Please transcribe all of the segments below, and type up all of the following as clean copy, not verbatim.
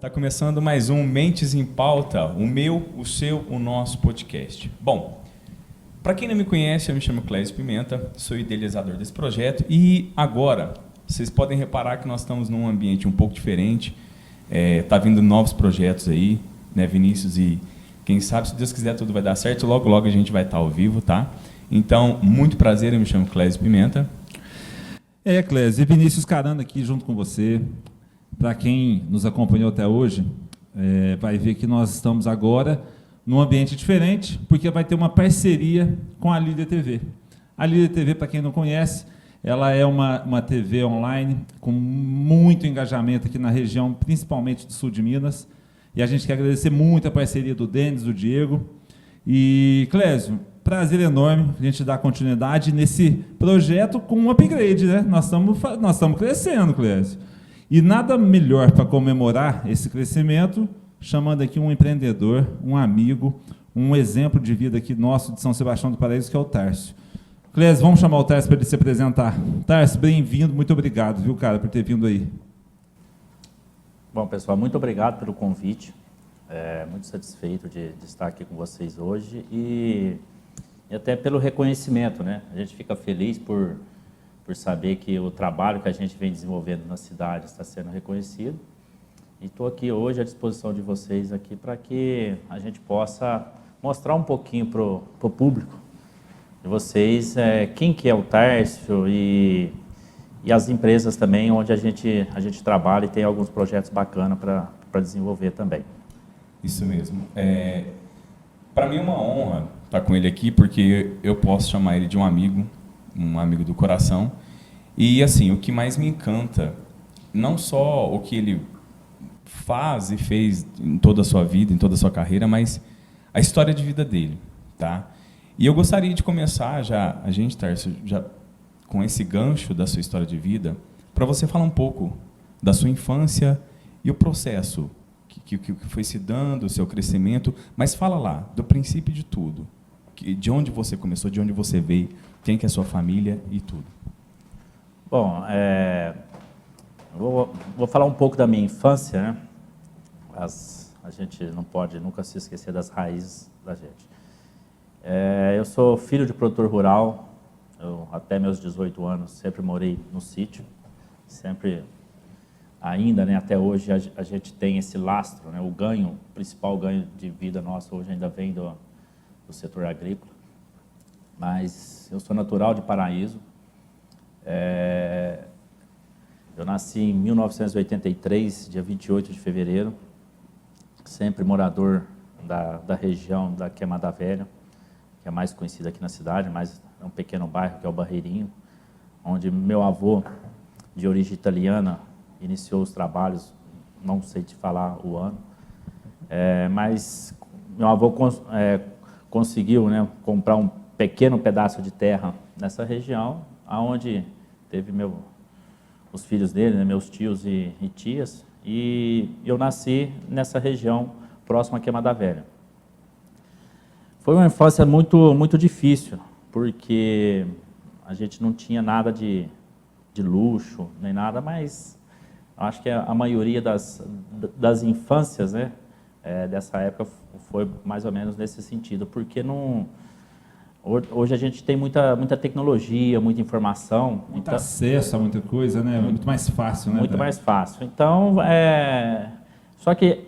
Tá começando mais um Mentes em Pauta, o meu, o seu, o nosso podcast. Bom, para quem não me conhece, eu me chamo Clésio Pimenta, sou idealizador desse projeto e agora vocês podem reparar que nós estamos num ambiente um pouco diferente. Tá vindo novos projetos aí, né, Vinícius? E quem sabe, se Deus quiser, tudo vai dar certo. Logo, logo a gente vai estar ao vivo, tá? Então, muito prazer, eu me chamo Clésio Pimenta. Clésio, e Vinícius Carano aqui junto com você. Para quem nos acompanhou até hoje, vai ver que nós estamos agora num ambiente diferente, porque vai ter uma parceria com a Líder TV. A Líder TV, para quem não conhece, ela é uma TV online com muito engajamento aqui na região, principalmente do sul de Minas. E a gente quer agradecer muito a parceria do Denis, do Diego. E, Clésio, prazer enorme a gente dar continuidade nesse projeto com um upgrade, né? Nós estamos crescendo, Clésio. E nada melhor para comemorar esse crescimento, chamando aqui um empreendedor, um amigo, um exemplo de vida aqui nosso de São Sebastião do Paraíso, que é o Tárcio. Clésio, vamos chamar o Tárcio para ele se apresentar. Tárcio, bem-vindo, muito obrigado, viu, cara, por ter vindo aí. Bom, pessoal, muito obrigado pelo convite. Muito satisfeito de estar aqui com vocês hoje e até pelo reconhecimento, né? A gente fica feliz por saber que o trabalho que a gente vem desenvolvendo na cidade está sendo reconhecido. E estou aqui hoje à disposição de vocês aqui para que a gente possa mostrar um pouquinho para o público de vocês quem que é o Tárcio e as empresas também onde a gente trabalha e tem alguns projetos bacanas para desenvolver também. Isso mesmo. Para mim é uma honra estar com ele aqui, porque eu posso chamar ele de um amigo do coração. E, assim, o que mais me encanta, não só o que ele faz e fez em toda a sua vida, em toda a sua carreira, mas a história de vida dele, tá? E eu gostaria de começar Tárcio, já com esse gancho da sua história de vida, para você falar um pouco da sua infância e o processo que foi se dando, o seu crescimento, mas fala lá, do princípio de tudo, de onde você começou, de onde você veio, quem que é a sua família e tudo. Bom, vou falar um pouco da minha infância, né? A gente não pode nunca se esquecer das raízes da gente. Eu sou filho de produtor rural, até meus 18 anos sempre morei no sítio, sempre, ainda, né, até hoje a gente tem esse lastro, né? O principal ganho de vida nosso hoje ainda vem do setor agrícola. Mas eu sou natural de Paraíso. Eu nasci em 1983, dia 28 de fevereiro, sempre morador da região da Queimada Velha, que é mais conhecida aqui na cidade, mas é um pequeno bairro que é o Barreirinho, onde meu avô, de origem italiana, iniciou os trabalhos, não sei te falar o ano, mas meu avô conseguiu, né, comprar um pequeno pedaço de terra nessa região, onde teve os filhos dele, né, meus tios e tias, e eu nasci nessa região próxima à Queimada Velha. Foi uma infância muito, muito difícil, porque a gente não tinha nada de luxo, nem nada, mas acho que a maioria das infâncias, né, dessa época foi mais ou menos nesse sentido, porque hoje a gente tem muita tecnologia, muita informação. Muito acesso a muita coisa, né? Muito mais fácil, né? Muito mais fácil. Então, só que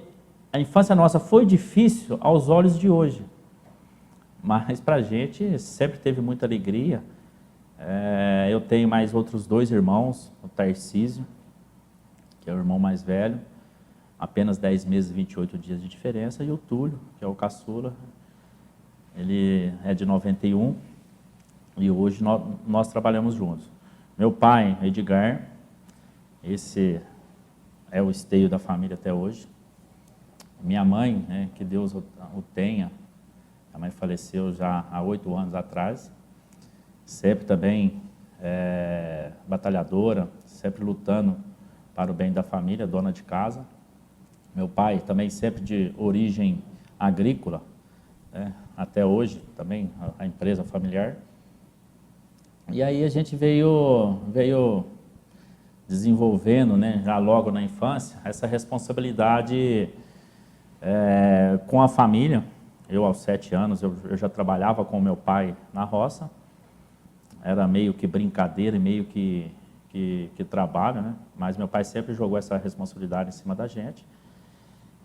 a infância nossa foi difícil aos olhos de hoje. Mas para a gente sempre teve muita alegria. Eu tenho mais outros 2 irmãos, o Tarcísio, que é o irmão mais velho, apenas 10 meses e 28 dias de diferença, e o Túlio, que é o caçula. Ele é de 91 e hoje nós trabalhamos juntos. Meu pai, Edgar, esse é o esteio da família até hoje. Minha mãe, né, que Deus o tenha, a mãe faleceu já há 8 anos atrás, sempre também batalhadora, sempre lutando para o bem da família, dona de casa. Meu pai também sempre de origem agrícola, né, até hoje também a empresa familiar. E aí a gente veio desenvolvendo, né, já logo na infância, essa responsabilidade com a família. Eu, aos 7 anos, eu já trabalhava com meu pai na roça. Era meio que brincadeira e meio que trabalho, né? Mas meu pai sempre jogou essa responsabilidade em cima da gente.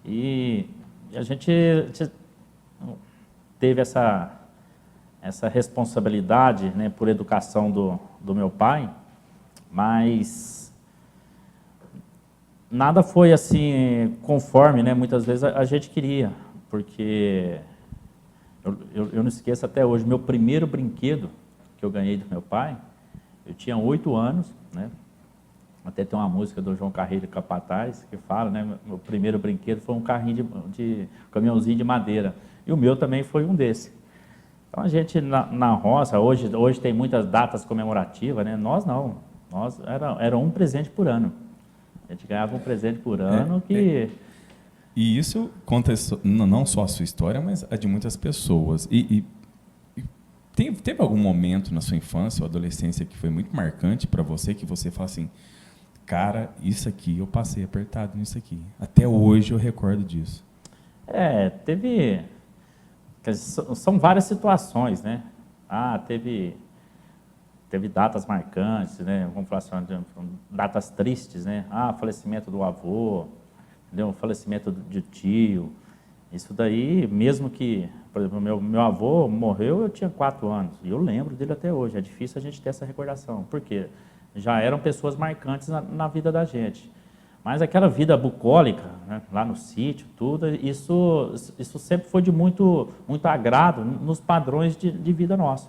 E a gente teve essa responsabilidade, né, por educação do meu pai, mas nada foi assim conforme, né, muitas vezes a gente queria, porque eu não esqueço até hoje, meu primeiro brinquedo que eu ganhei do meu pai, eu tinha 8 anos, né? Até tem uma música do João Carreiro Capataz que fala, né? Meu primeiro brinquedo foi um carrinho de caminhãozinho de madeira. E o meu também foi um desse. Então a gente na roça, hoje tem muitas datas comemorativas, né? Nós não. Nós era um presente por ano. A gente ganhava um presente por ano que... E isso conta não só a sua história, mas a de muitas pessoas. E teve algum momento na sua infância ou adolescência que foi muito marcante para você, que você fala assim, cara, isso aqui eu passei apertado nisso aqui. Até hoje eu recordo disso. Teve... São várias situações, né? Teve datas marcantes, né? Vamos falar assim, datas tristes, né? Falecimento do avô, entendeu? Falecimento de tio. Isso daí, mesmo que, por exemplo, meu avô morreu, eu tinha 4 anos, e eu lembro dele até hoje. É difícil a gente ter essa recordação, porque já eram pessoas marcantes na vida da gente. Mas aquela vida bucólica, né, lá no sítio, tudo, isso sempre foi de muito agrado nos padrões de vida nossa.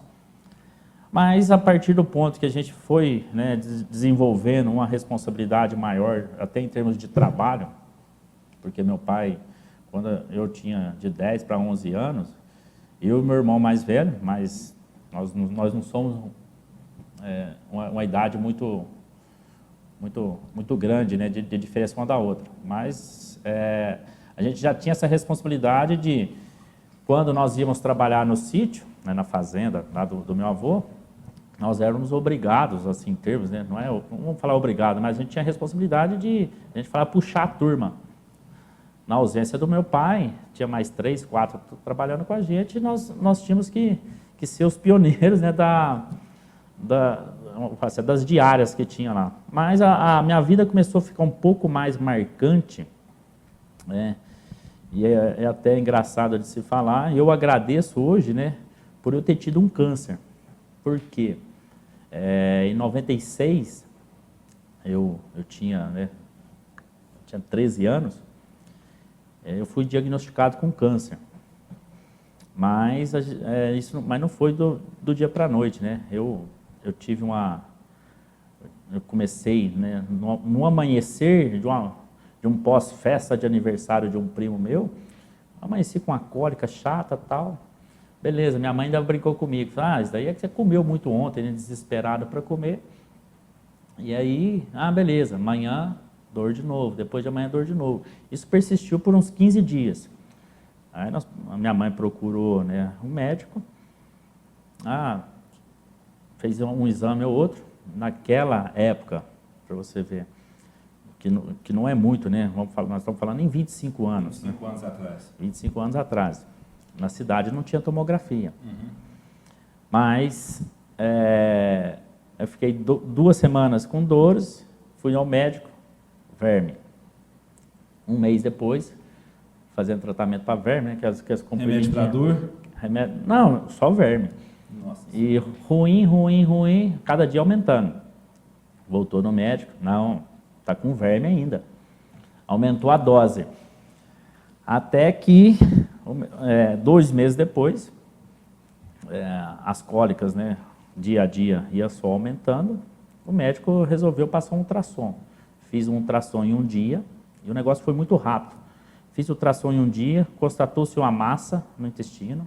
Mas a partir do ponto que a gente foi, né, desenvolvendo uma responsabilidade maior, até em termos de trabalho, porque meu pai, quando eu tinha de 10 para 11 anos, eu e meu irmão mais velho, mas nós não somos uma idade muito grande, né, de diferença uma da outra. Mas a gente já tinha essa responsabilidade de, quando nós íamos trabalhar no sítio, né, na fazenda lá do meu avô, nós éramos obrigados, assim, em termos, né, não vamos falar obrigado, mas a gente tinha a responsabilidade de, a gente fala, puxar a turma. Na ausência do meu pai, tinha mais 3, 4 trabalhando com a gente, e nós tínhamos que ser os pioneiros, né, das diárias que tinha lá. Mas a minha vida começou a ficar um pouco mais marcante, né, e é até engraçado de se falar. Eu agradeço hoje, né, por eu ter tido um câncer. Por quê? Em 96, eu tinha 13 anos, eu fui diagnosticado com câncer. Mas não foi do dia para a noite, né? Eu comecei, né, no amanhecer de um pós-festa de aniversário de um primo meu, amanheci com uma cólica chata e tal. Beleza, minha mãe ainda brincou comigo. Falou, isso daí é que você comeu muito ontem, né, desesperado para comer. E aí, beleza, amanhã dor de novo, depois de amanhã dor de novo. Isso persistiu por uns 15 dias. Aí a minha mãe procurou, né, um médico, fez um exame ou outro. Naquela época, para você ver, que não é muito, né? Nós estamos falando em 25 anos. 25 anos atrás. 25 anos atrás. Na cidade não tinha tomografia. Mas eu fiquei 2 semanas com dores, fui ao médico, verme. Um mês depois, fazendo tratamento para verme, né, que as Remédio para dor? Não, só verme. Nossa. E ruim, cada dia aumentando. Voltou no médico, não, está com verme ainda. Aumentou a dose. Até que, 2 meses depois, as cólicas, né, dia a dia ia só aumentando, o médico resolveu passar um ultrassom. Fiz um ultrassom em um dia, e o negócio foi muito rápido. Fiz o ultrassom em um dia, constatou-se uma massa no intestino.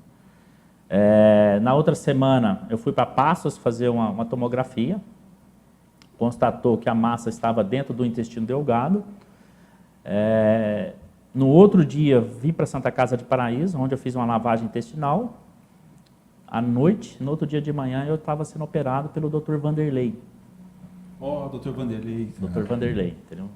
Na outra semana, eu fui para Passos fazer uma tomografia, constatou que a massa estava dentro do intestino delgado. No outro dia, vim para Santa Casa de Paraíso, onde eu fiz uma lavagem intestinal. À noite, no outro dia de manhã, eu estava sendo operado pelo Dr. Vanderlei. Ó, Dr. Vanderlei. Dr. Vanderlei, entendeu?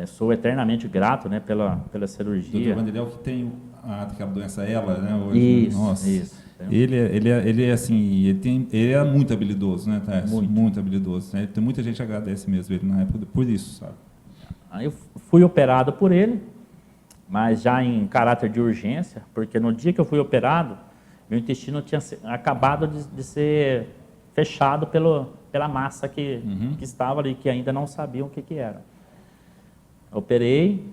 Sou eternamente grato, né, pela cirurgia. Dr. Vanderlei é o que tem aquela doença ELA, né? Hoje. Isso, Nossa. isso. Ele é assim, ele é muito habilidoso, né, Tarso? Muito. Muito habilidoso. Né? Tem muita gente que agradece mesmo ele na época por isso, sabe? Aí eu fui operado por ele, mas já em caráter de urgência, porque no dia que eu fui operado, meu intestino tinha acabado de ser fechado pela massa que estava ali, que ainda não sabiam o que era. Operei,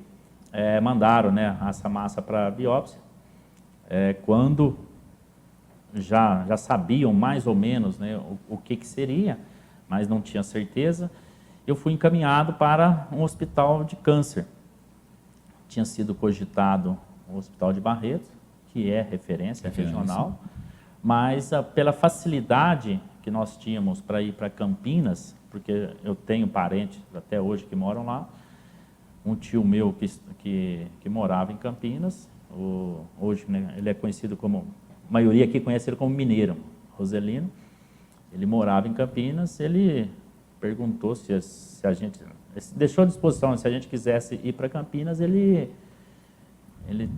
mandaram, né, essa massa para biópsia. Quando já sabiam mais ou menos, né, o que seria, mas não tinha certeza, eu fui encaminhado para um hospital de câncer. Tinha sido cogitado o Hospital de Barretos, que é referência regional, mas pela facilidade que nós tínhamos para ir para Campinas, porque eu tenho parentes até hoje que moram lá, um tio meu que morava em Campinas, hoje, né, ele é conhecido como, a maioria aqui conhece ele como Mineiro, Roselino. Ele morava em Campinas, ele perguntou se a gente, deixou à disposição, se a gente quisesse ir para Campinas, ele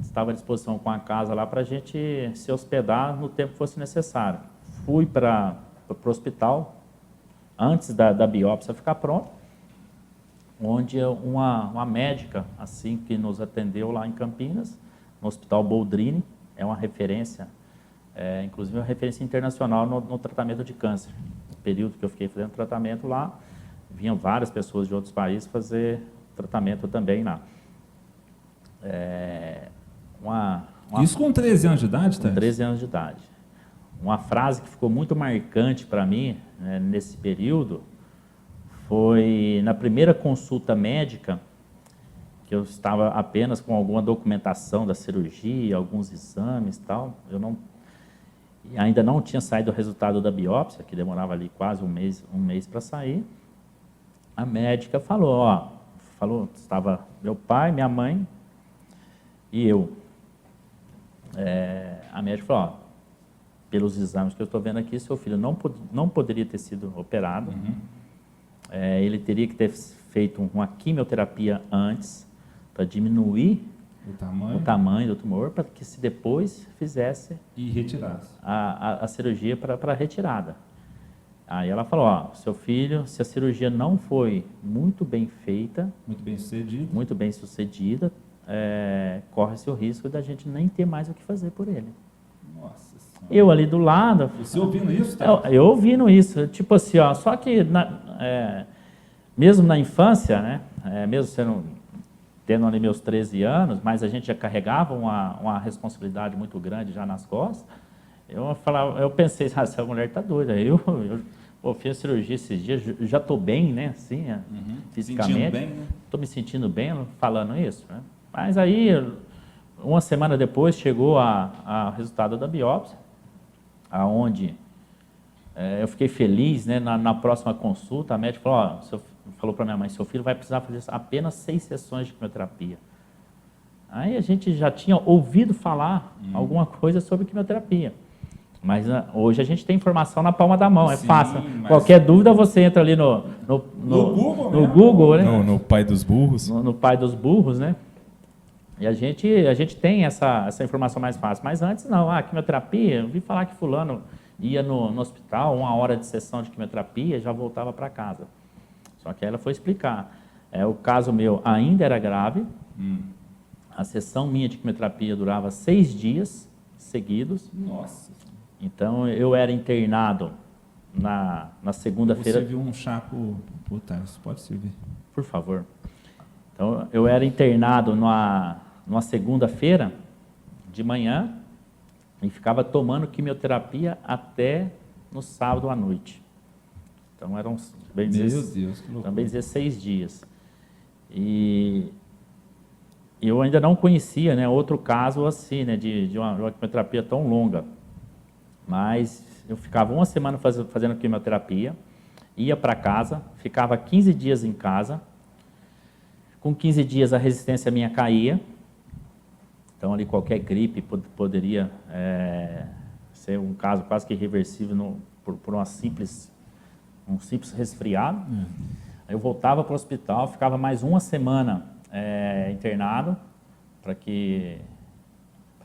estava à disposição com a casa lá para a gente se hospedar no tempo que fosse necessário. Fui para o hospital, antes da biópsia ficar pronta, onde uma médica, assim, que nos atendeu lá em Campinas, no Hospital Boldrini, é uma referência, inclusive uma referência internacional no tratamento de câncer. No período que eu fiquei fazendo tratamento lá, vinham várias pessoas de outros países fazer tratamento também lá. Isso com 13 anos de idade, tá? Com 13 anos de idade. Uma frase que ficou muito marcante para mim, né, nesse período, foi na primeira consulta médica, que eu estava apenas com alguma documentação da cirurgia, alguns exames e tal. Ainda não tinha saído o resultado da biópsia, que demorava ali quase um mês para sair. A médica falou, estava meu pai, minha mãe e eu. A médica falou, pelos exames que eu estou vendo aqui, seu filho não poderia ter sido operado. Ele teria que ter feito uma quimioterapia antes, para diminuir o tamanho do tumor, para que se depois fizesse e retirasse a cirurgia para a retirada. Aí ela falou, seu filho, se a cirurgia não foi muito bem feita, muito bem sucedida, corre-se o risco da gente nem ter mais o que fazer por ele. Nossa Senhora. Eu ali do lado... Você ouvindo isso? Tá? Eu ouvindo isso, tipo assim, só que mesmo na infância, né, mesmo tendo ali meus 13 anos, mas a gente já carregava uma responsabilidade muito grande já nas costas, eu pensei, essa mulher está doida, eu fiz a cirurgia esses dias, já estou bem, né, assim, fisicamente, estou me sentindo bem falando isso, né? Mas aí, uma semana depois, chegou o resultado da biópsia, aonde eu fiquei feliz, né, na próxima consulta, a médica falou para minha mãe, seu filho vai precisar fazer apenas 6 sessões de quimioterapia. Aí a gente já tinha ouvido falar alguma coisa sobre quimioterapia. Mas hoje a gente tem informação na palma da mão, é fácil. Qualquer dúvida você entra ali no Google, né? No pai dos burros. No pai dos burros, né? E a gente tem essa informação mais fácil. Mas antes não, quimioterapia, eu vi falar que fulano ia no hospital, 1 hora de sessão de quimioterapia e já voltava para casa. Só que ela foi explicar. O caso meu ainda era grave, a sessão minha de quimioterapia durava 6 dias seguidos. Nossa. Então, eu era internado na segunda-feira... Você viu um chá pro Tarso, pode servir. Por favor. Então, eu era internado numa segunda-feira de manhã e ficava tomando quimioterapia até no sábado à noite. Então, eram bem dizer 6 dias. E eu ainda não conhecia, né, outro caso assim, né, de uma quimioterapia tão longa. Mas eu ficava uma semana fazendo quimioterapia, ia para casa, ficava 15 dias em casa. Com 15 dias a resistência minha caía. Então ali qualquer gripe poderia ser um caso quase que irreversível por uma simples um simples resfriado. Aí eu voltava para o hospital, ficava mais uma semana internado para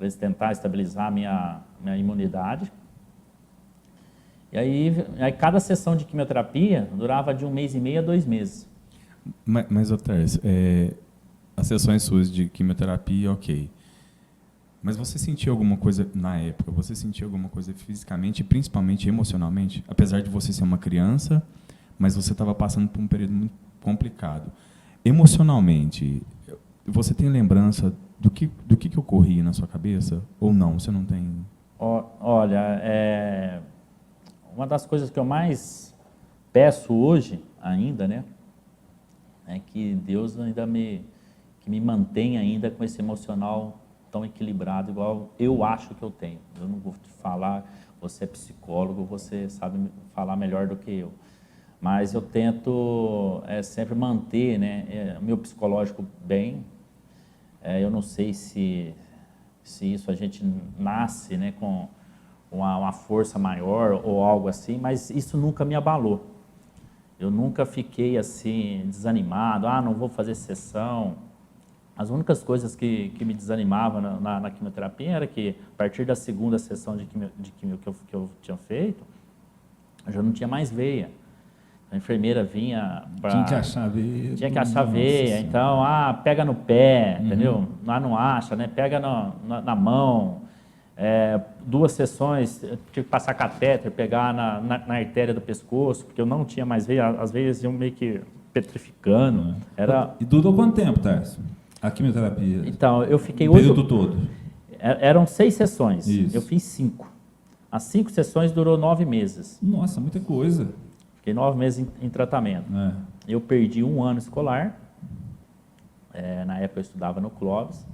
eles tentar estabilizar a minha imunidade. E aí cada sessão de quimioterapia durava de 1 mês e meio a 2 meses. Mas Otávio, as sessões suas de quimioterapia, ok. Mas você sentiu alguma coisa na época? Você sentiu alguma coisa fisicamente e principalmente emocionalmente? Apesar de você ser uma criança, mas você estava passando por um período muito complicado. Emocionalmente, você tem lembrança do que ocorria na sua cabeça? Ou não? Você não tem? Olha, uma das coisas que eu mais peço hoje ainda, né, é que Deus ainda me mantenha ainda com esse emocional tão equilibrado, igual eu acho que eu tenho. Eu não vou te falar, você é psicólogo, você sabe falar melhor do que eu. Mas eu tento sempre manter, né, meu psicológico bem. Eu não sei se isso a gente nasce, né, com uma força maior ou algo assim, mas isso nunca me abalou. Eu nunca fiquei assim desanimado, não vou fazer sessão. As únicas coisas que me desanimavam na quimioterapia era que, a partir da segunda sessão de quimio que eu tinha feito, eu já não tinha mais veia. A enfermeira vinha para... Tinha que achar veia. Tinha que achar veia. Então, pega no pé, entendeu? Não acha, né? Pega na mão. 2 sessões, eu tive que passar catéter, pegar na artéria do pescoço, porque eu não tinha mais veia. As veias iam meio que petrificando. E durou quanto tempo, Tarso? A quimioterapia? Então, eu fiquei... O período todo? Eram 6 sessões. Isso. Eu fiz 5. As 5 sessões durou 9 meses. Nossa, muita coisa. Fiquei 9 meses em tratamento. Eu perdi 1 ano escolar. Na época eu estudava no Clóvis.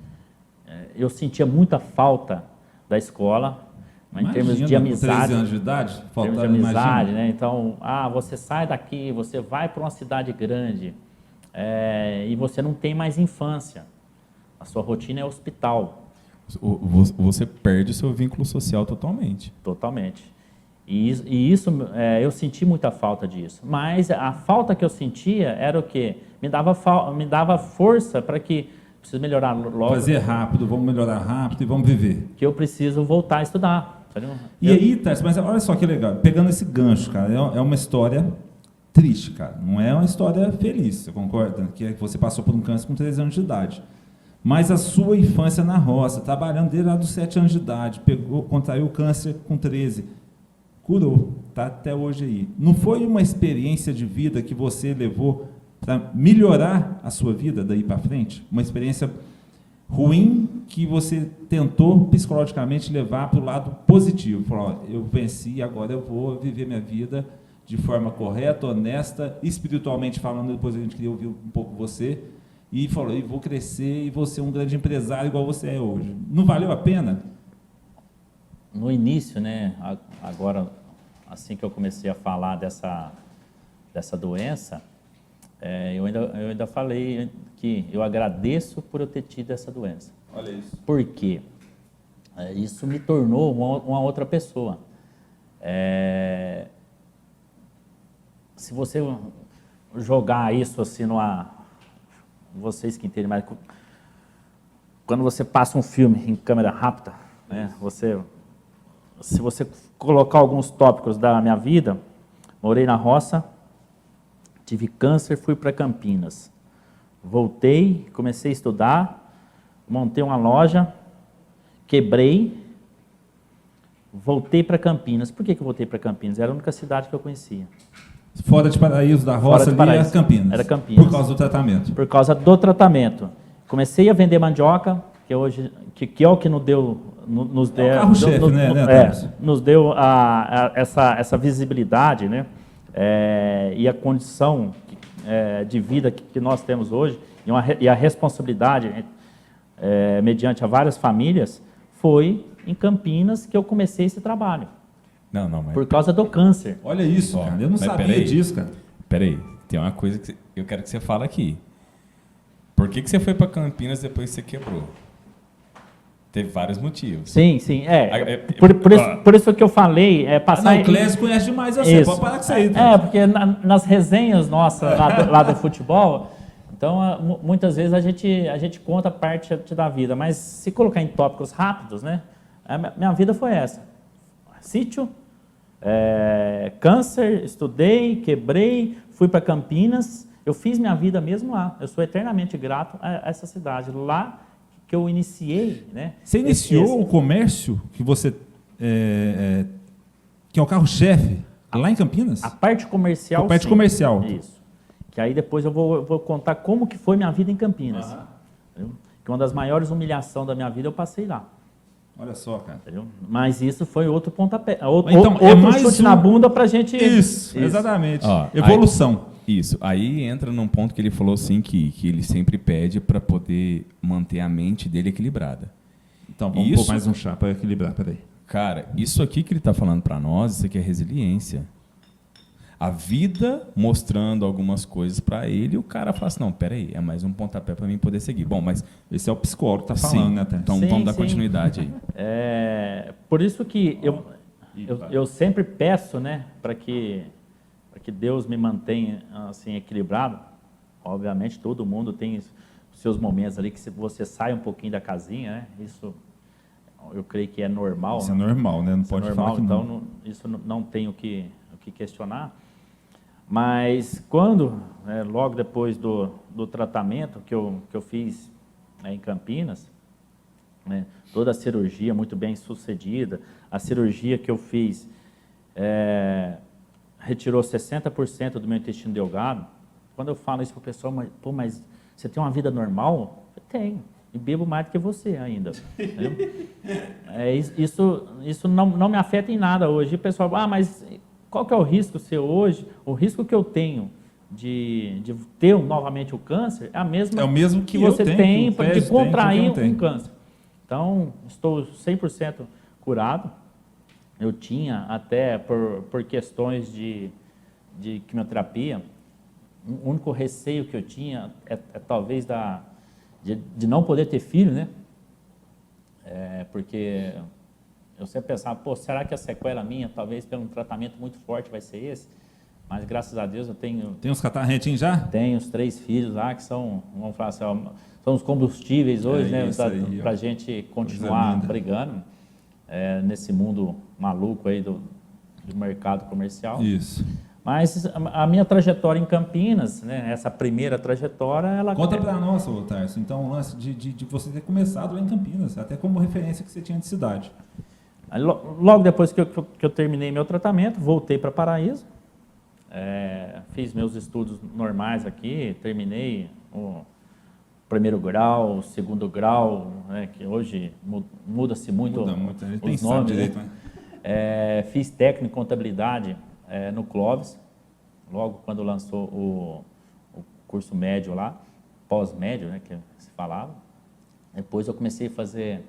Eu sentia muita falta da escola, mas em termos de amizade. 13 anos de idade? Em termos de amizade, né? Então, você sai daqui, você vai para uma cidade grande e você não tem mais infância. A sua rotina é hospital. Você perde o seu vínculo social totalmente. Totalmente. E isso, eu senti muita falta disso. Mas a falta que eu sentia era o quê? Me dava força para que preciso melhorar logo. Fazer rápido, vamos melhorar rápido e vamos viver. Que eu preciso voltar a estudar. Entendeu? Aí, Tarso, mas olha só que legal. Pegando esse gancho, cara, é uma história triste, cara. Não é uma história feliz, você concorda? Que você passou por um câncer com 13 anos de idade. Mas a sua infância na roça, trabalhando desde lá dos 7 anos de idade, contraiu o câncer com 13, curou, tá até hoje aí. Não foi uma experiência de vida que você levou para melhorar a sua vida daí para frente? Uma experiência ruim que você tentou psicologicamente levar para o lado positivo. Falou, eu venci, agora eu vou viver minha vida de forma correta, honesta, espiritualmente falando. Depois a gente queria ouvir um pouco você. E falou, e vou crescer e vou ser um grande empresário igual você é hoje. Não valeu a pena? No início, né, agora, assim que eu comecei a falar dessa doença, eu ainda falei que eu agradeço por eu ter tido essa doença. Olha isso. Por quê? Isso me tornou uma outra pessoa. Se você jogar isso assim vocês que entendem, mas quando você passa um filme em câmera rápida, né, se você colocar alguns tópicos da minha vida, morei na roça, tive câncer, fui para Campinas. Voltei, comecei a estudar, montei uma loja, quebrei, voltei para Campinas. Por que eu voltei para Campinas? Era a única cidade que eu conhecia. Fora de Paraíso, da roça, ali era Campinas. Era Campinas. Por causa do tratamento. Por causa do tratamento. Comecei a vender mandioca, que hoje é o que nos deu o carro-chefe, nos deu essa visibilidade, né? E a condição de vida que nós temos hoje, e a responsabilidade mediante a várias famílias, foi em Campinas que eu comecei esse trabalho. Não, mas... Por causa do câncer. Olha isso, cara. Eu não sabia disso, cara. Peraí, tem uma coisa que eu quero que você fale aqui. Por que você foi para Campinas depois que você quebrou? Teve vários motivos. Sim. Por isso que eu falei, passar... Não, o Clésio conhece demais você, pode parar com isso aí. Porque nas resenhas nossas lá do futebol, então muitas vezes a gente conta parte da vida, mas se colocar em tópicos rápidos, né? Minha vida foi essa. Sítio, câncer, estudei, quebrei, fui para Campinas, eu fiz minha vida mesmo lá. Eu sou eternamente grato a essa cidade. Lá que eu iniciei, né? Você iniciou o comércio que você que é o carro-chefe lá em Campinas? A parte comercial. A parte comercial. Isso. Que aí depois eu vou contar como que foi minha vida em Campinas. Que uma das maiores humilhações da minha vida eu passei lá. Olha só, cara. Entendeu? Mas isso foi outro pontapé, outro chute na bunda pra gente... Isso. Exatamente. Ó, evolução. Isso. Aí entra num ponto que ele falou assim, que ele sempre pede para poder manter a mente dele equilibrada. Então, vamos pôr mais um chá para equilibrar, peraí. Cara, isso aqui que ele está falando para nós, isso aqui é resiliência. A vida mostrando algumas coisas para ele, e o cara fala assim, não, peraí, é mais um pontapé para mim poder seguir. Bom, mas... Esse é o psicólogo que está falando, né, Té? Então vamos dar continuidade aí. Por isso que eu sempre peço, né, para que Deus me mantenha assim, equilibrado. Obviamente, todo mundo tem os seus momentos ali que você sai um pouquinho da casinha, né? Isso eu creio que é normal. Isso é normal, né? Não pode falar que não. Então, isso não tem o que questionar. Mas quando, logo depois do tratamento que eu fiz em Campinas, né, toda a cirurgia muito bem sucedida, a cirurgia que eu fiz retirou 60% do meu intestino delgado. Quando eu falo isso para o pessoal, mas você tem uma vida normal? Eu tenho, e bebo mais do que você ainda. Isso não me afeta em nada hoje. E o pessoal, mas qual que é o risco seu hoje? O risco que eu tenho de ter novamente o câncer é o mesmo que você tem de contrair um câncer. Então, estou 100% curado. Eu tinha até, por questões de quimioterapia, o único receio que eu tinha é talvez de não poder ter filho, né? Porque eu sempre pensava, será que a sequela minha, talvez pelo um tratamento muito forte, vai ser esse? Mas graças a Deus eu tenho... Tem uns catarretinhos já? Tenho os 3 filhos lá que são, vamos falar assim, são os combustíveis hoje, né? Para a gente continuar brigando nesse mundo maluco aí do mercado comercial. Isso. Mas a minha trajetória em Campinas, né, essa primeira trajetória, ela... Conta para nós, Tarso, então, o lance de você ter começado lá em Campinas, até como referência que você tinha de cidade. Aí, logo depois que eu terminei meu tratamento, voltei para Paraíso, fiz meus estudos normais aqui, terminei o primeiro grau, o segundo grau, né, que hoje muda-se muito os nomes. Direito, né? Fiz técnico em contabilidade no Clóvis, logo quando lançou o curso médio lá, pós-médio, né, que se falava. Depois eu comecei a fazer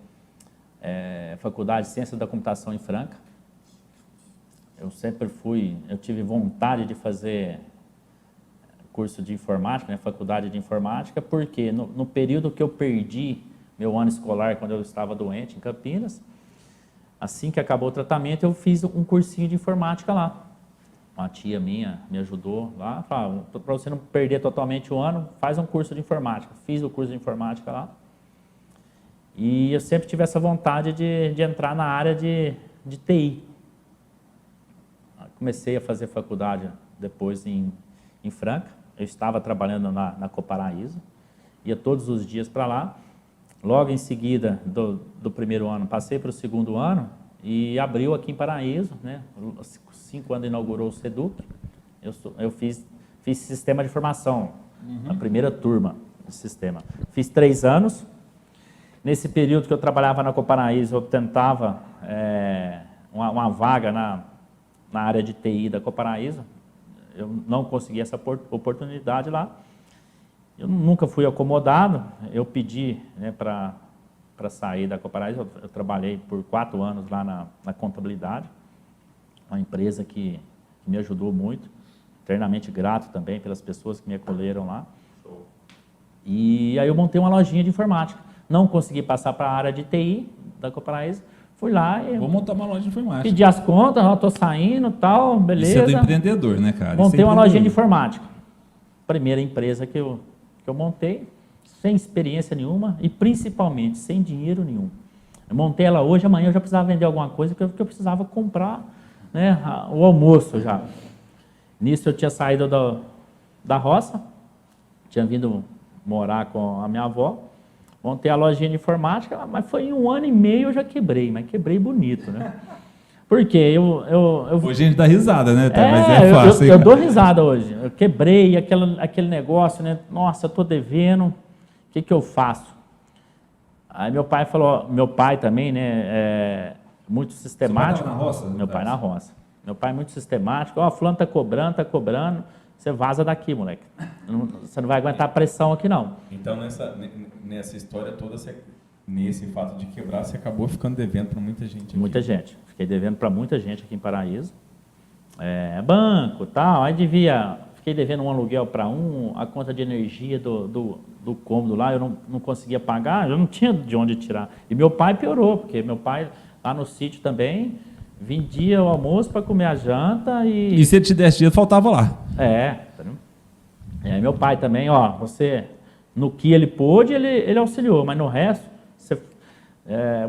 faculdade de Ciências da Computação em Franca. Eu tive vontade de fazer curso de informática, né, faculdade de informática, porque no período que eu perdi meu ano escolar, quando eu estava doente em Campinas, assim que acabou o tratamento, eu fiz um cursinho de informática lá. Uma tia minha me ajudou lá, falou, para você não perder totalmente o ano, faz um curso de informática. Fiz o curso de informática lá. E eu sempre tive essa vontade de entrar na área de TI. Comecei a fazer faculdade depois em Franca. Eu estava trabalhando na Coparaíso, ia todos os dias para lá. Logo em seguida do primeiro ano, passei para o segundo ano e abriu aqui em Paraíso, né? 5 anos inaugurou o SEDUC. Eu fiz sistema de formação, a primeira turma do sistema. Fiz 3 anos. Nesse período que eu trabalhava na Coparaíso, eu tentava uma vaga na área de TI da Coparaíso. Eu não consegui essa oportunidade lá. Eu nunca fui acomodado. Eu pedi, né, para sair da Coparaíso. Eu trabalhei por 4 anos lá na contabilidade, uma empresa que me ajudou muito, eternamente grato também pelas pessoas que me acolheram lá. E aí eu montei uma lojinha de informática. não consegui passar para a área de TI da Coparaíso, fui lá e Vou montar uma loja de informática. pedi as contas, estou saindo, tal, beleza. Isso é do empreendedor, né, cara? Isso é Montei uma lojinha de empreendedor. informática. Primeira empresa que eu montei, sem experiência nenhuma e principalmente sem dinheiro nenhum. Eu montei ela hoje, amanhã eu já precisava vender alguma coisa porque eu precisava comprar, né, o almoço já. Nisso eu tinha saído da roça, tinha vindo morar com a minha avó, montei a lojinha de informática, mas foi em 1 ano e meio eu já quebrei, mas quebrei bonito, né? Porque Hoje a gente dá risada, né? Mas é é fácil. eu dou risada hoje. Eu quebrei aquele negócio, né? Nossa, eu estou devendo, o que eu faço? Aí meu pai falou, meu pai também, né? Muito sistemático. Seu pai tava na roça? Meu pai na roça. Meu pai é muito sistemático. Ó, fulano tá cobrando. Você vaza daqui, moleque. Você não vai aguentar a pressão aqui, não. Então, nessa história toda, nesse fato de quebrar, você acabou ficando devendo para muita gente aqui. Muita gente. Fiquei devendo para muita gente aqui em Paraíso. Banco, tal. Aí fiquei devendo um aluguel para a conta de energia do cômodo lá, eu não conseguia pagar, eu não tinha de onde tirar. E meu pai piorou, porque meu pai lá no sítio também vendia o almoço para comer a janta e... E se ele te desse dinheiro, faltava lá. Entendeu? E aí meu pai também, ó, no que ele pôde, ele auxiliou, mas no resto,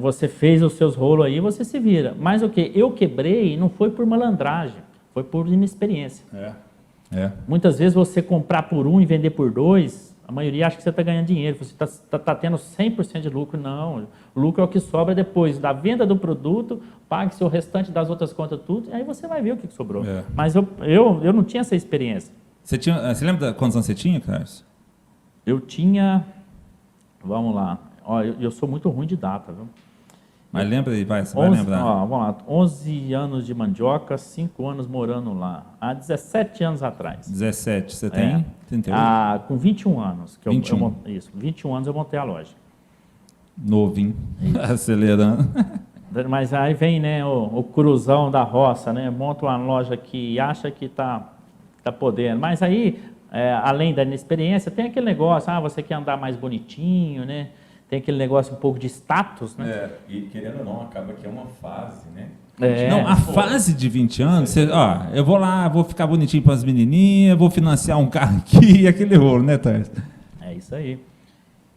você fez os seus rolos aí, você se vira. Mas o que? Eu quebrei não foi por malandragem, foi por inexperiência. Muitas vezes você comprar por 1 e vender por 2, a maioria acha que você está ganhando dinheiro, você está tendo 100% de lucro. Não, o lucro é o que sobra depois da venda do produto, pague-se o restante das outras contas tudo, e aí você vai ver o que sobrou. Mas eu não tinha essa experiência. Você lembra quantos anos você tinha, Carlos? Eu tinha, vamos lá, ó, eu sou muito ruim de data, viu? Mas lembra aí, você vai lembrar. Ó, vamos lá, 11 anos de mandioca, 5 anos morando lá, há 17 anos atrás. 17, você tem 38? Com 21 anos. 21. Isso, 21 anos eu montei a loja. Novinho, acelerando. Mas aí vem, né, o cruzão da roça, né, monta uma loja aqui e acha que tá podendo. Mas aí, além da inexperiência, tem aquele negócio, você quer andar mais bonitinho, né? Tem aquele negócio um pouco de status, né? E querendo ou não, acaba que é uma fase, né? Não, a fase de 20 anos, eu vou lá, vou ficar bonitinho para as menininhas, vou financiar um carro aqui, aquele rolo, né, Tarso? É isso aí.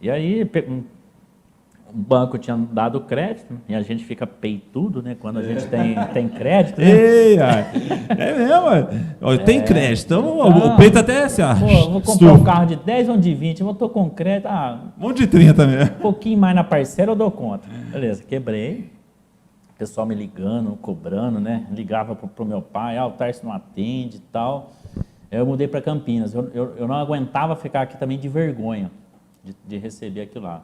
E aí, o banco tinha dado crédito, e a gente fica peitudo, né, quando a gente tem crédito. Né? Ei, é mesmo? Tem crédito, então o peito até assim, eu vou comprar um carro de 10 ou de 20, eu estou com crédito, um monte de 30 mesmo. Um pouquinho mais na parcela eu dou conta. Beleza, quebrei. O pessoal me ligando, cobrando, né? Ligava pro meu pai, o Tarso não atende e tal. Eu mudei para Campinas. Eu não aguentava ficar aqui também de vergonha de receber aquilo lá.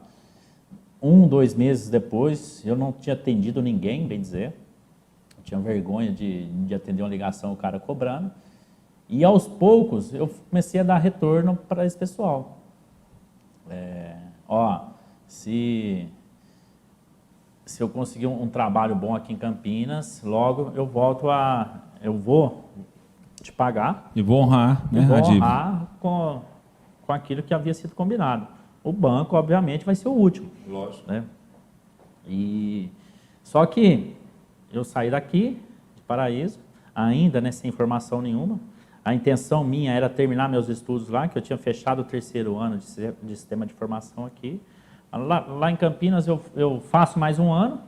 1, 2 meses depois, eu não tinha atendido ninguém, bem dizer. Eu tinha vergonha de atender uma ligação, o cara cobrando. E aos poucos, eu comecei a dar retorno para esse pessoal. Se eu conseguir um trabalho bom aqui em Campinas, logo eu vou te pagar. E vou honrar, né? Vou honrar com aquilo que havia sido combinado. O banco, obviamente, vai ser o último. Lógico. Né? Só que eu saí daqui, de Paraíso, ainda sem informação nenhuma. A intenção minha era terminar meus estudos lá, que eu tinha fechado o 3º ano de sistema de formação aqui. Lá em Campinas eu faço mais 1 ano,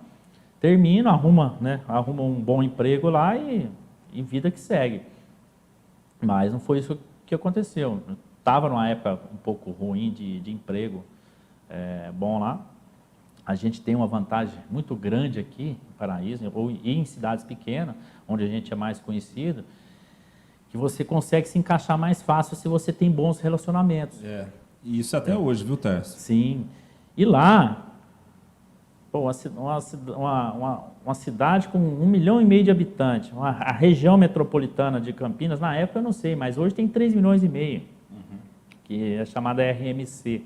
termino, arrumo um bom emprego lá e vida que segue. Mas não foi isso que aconteceu. Estava numa época um pouco ruim de emprego bom lá. A gente tem uma vantagem muito grande aqui em Paraíso, ou em cidades pequenas, onde a gente é mais conhecido, que você consegue se encaixar mais fácil se você tem bons relacionamentos. E isso até hoje, viu, Tarso? Sim. E lá, uma cidade com 1,5 milhão de habitantes, a região metropolitana de Campinas, na época eu não sei, mas hoje tem 3,5 milhões, que é chamada RMC,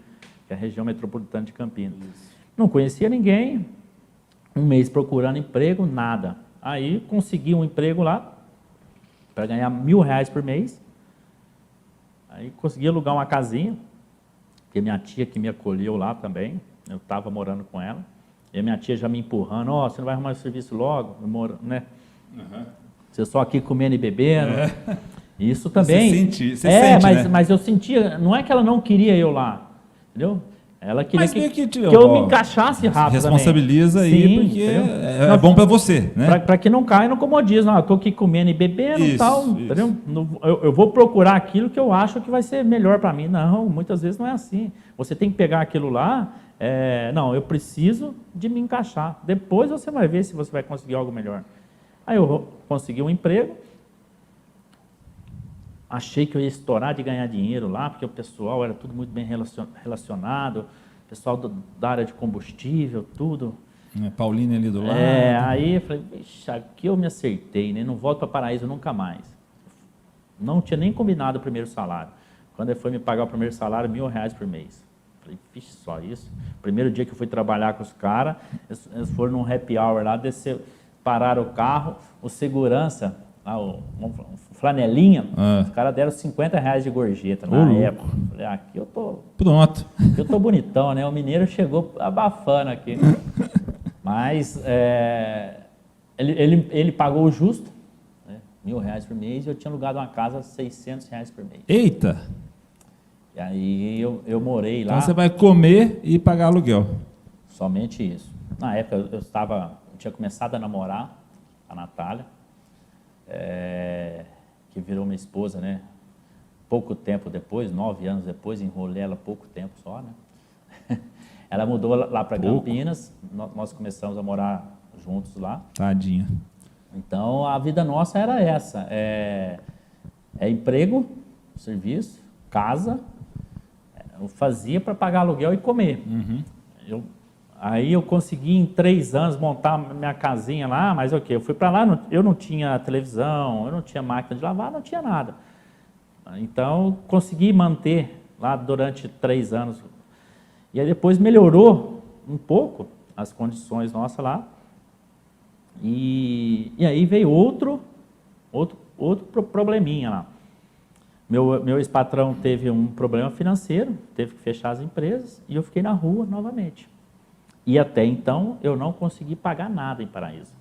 que é a região metropolitana de Campinas. Não conhecia ninguém, 1 mês procurando emprego, nada. Aí consegui um emprego lá, para ganhar R$1.000 por mês. Aí consegui alugar uma casinha, porque minha tia que me acolheu lá também, eu estava morando com ela, e a minha tia já me empurrando, ó, você não vai arrumar esse serviço logo, né? Você só aqui comendo e bebendo. Isso também. Você sente, né? Mas eu sentia, não é que ela não queria eu lá, entendeu? Ela queria Mas meio que eu me encaixasse rápido. Responsabiliza também. aí, Sim, porque é bom para você, né? Para que não caia no comodismo. Eu estou aqui comendo e bebendo e tal. Entendeu? Eu vou procurar aquilo que eu acho que vai ser melhor para mim. Não, muitas vezes não é assim. Você tem que pegar aquilo lá. Não, eu preciso de me encaixar. Depois você vai ver se você vai conseguir algo melhor. Aí eu consegui um emprego. Achei que eu ia estourar de ganhar dinheiro lá, porque o pessoal era tudo muito bem relacionado, pessoal da área de combustível, tudo. Paulina ali do lado. Aí eu falei, vixe, aqui eu me acertei, né? Não volto para Paraíso nunca mais. Não tinha nem combinado o primeiro salário. Quando ele foi me pagar o primeiro salário, R$1.000 por mês. Falei, vixe, só isso? Primeiro dia que eu fui trabalhar com os caras, eles foram num happy hour lá, pararam o carro, o segurança... o flanelinha, os caras deram R$50 de gorjeta na época. Falei, aqui eu tô... Pronto. Eu tô bonitão, né? O mineiro chegou abafando aqui. Mas ele pagou o justo, né? R$1.000 por mês, e eu tinha alugado uma casa R$600 por mês. Eita! E aí eu morei lá... Então você vai comer e pagar aluguel. Somente isso. Na época eu tinha começado a namorar a Natália, que virou minha esposa, né? Pouco tempo depois, 9 anos depois, enrolei ela pouco tempo só, né? Ela mudou lá para Campinas, nós começamos a morar juntos lá. Tadinha. Então, a vida nossa era essa, emprego, serviço, casa, eu fazia para pagar aluguel e comer. Aí eu consegui em 3 anos montar minha casinha lá, mas ok, eu fui para lá, eu não tinha televisão, eu não tinha máquina de lavar, não tinha nada. Então, consegui manter lá durante 3 anos. E aí depois melhorou um pouco as condições nossas lá. E aí veio outro probleminha lá. Meu ex-patrão teve um problema financeiro, teve que fechar as empresas, e eu fiquei na rua novamente. E até então, eu não consegui pagar nada em Paraíso.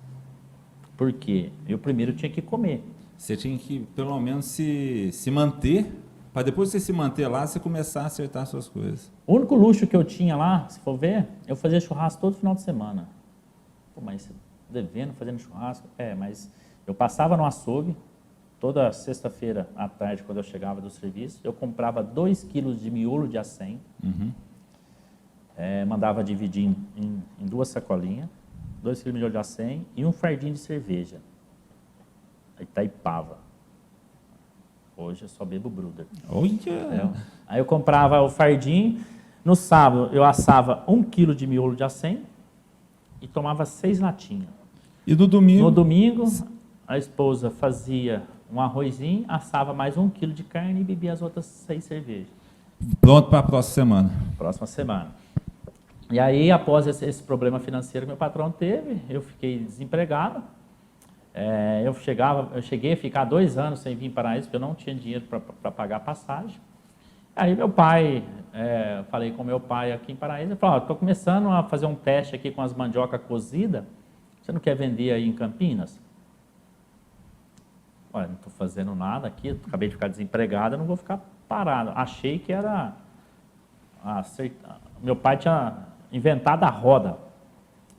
Por quê? Eu primeiro tinha que comer. Você tinha que, pelo menos, se manter, para depois você se manter lá, você começar a acertar suas coisas. O único luxo que eu tinha lá, se for ver, eu fazia churrasco todo final de semana. Pô, mas devendo, fazendo churrasco? Mas eu passava no açougue, toda sexta-feira à tarde, quando eu chegava do serviço, eu comprava 2 quilos de miolo de acém, mandava dividir em 2 sacolinhas, 2 quilos de miolo de acém e um fardinho de cerveja. Itaipava. Hoje eu só bebo Brudder. Olha! Aí eu comprava o fardinho, no sábado eu assava 1 quilo de miolo de acém e tomava 6 latinhas. E no domingo? No domingo, a esposa fazia um arrozinho, assava mais 1 quilo de carne e bebia as outras 6 cervejas. Pronto para a próxima semana. Próxima semana. E aí, após esse problema financeiro que meu patrão teve, eu fiquei desempregado. Eu cheguei a ficar 2 anos sem vir em Paraíso, porque eu não tinha dinheiro para pagar a passagem. Aí meu pai, falei com meu pai aqui em Paraíso, ele falou, estou começando a fazer um teste aqui com as mandioca cozida, você não quer vender aí em Campinas? Olha, não estou fazendo nada aqui, acabei de ficar desempregado, eu não vou ficar parado. Achei que era... Meu pai tinha inventado a roda.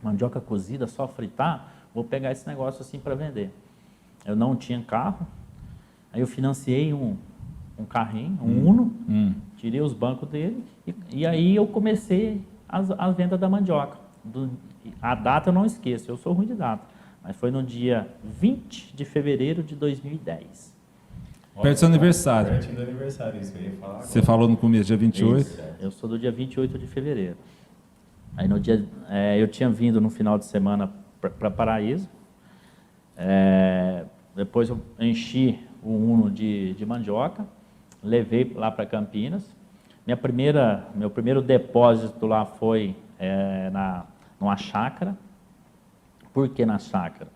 Mandioca cozida, só fritar, vou pegar esse negócio assim para vender. Eu não tinha carro, aí eu financiei um carrinho, um Uno, tirei os bancos dele, e aí eu comecei as vendas da mandioca. A data eu não esqueço, eu sou ruim de data, mas foi no dia 20 de fevereiro de 2010. Perto do seu aniversário. Perto do aniversário, isso que eu ia falar agora. Você falou no começo, dia 28. Isso, eu sou do dia 28 de fevereiro. Aí no dia, eu tinha vindo no final de semana para Paraíso. Depois eu enchi o Uno de mandioca, levei lá para Campinas. Meu primeiro depósito lá foi numa chácara. Por que na chácara?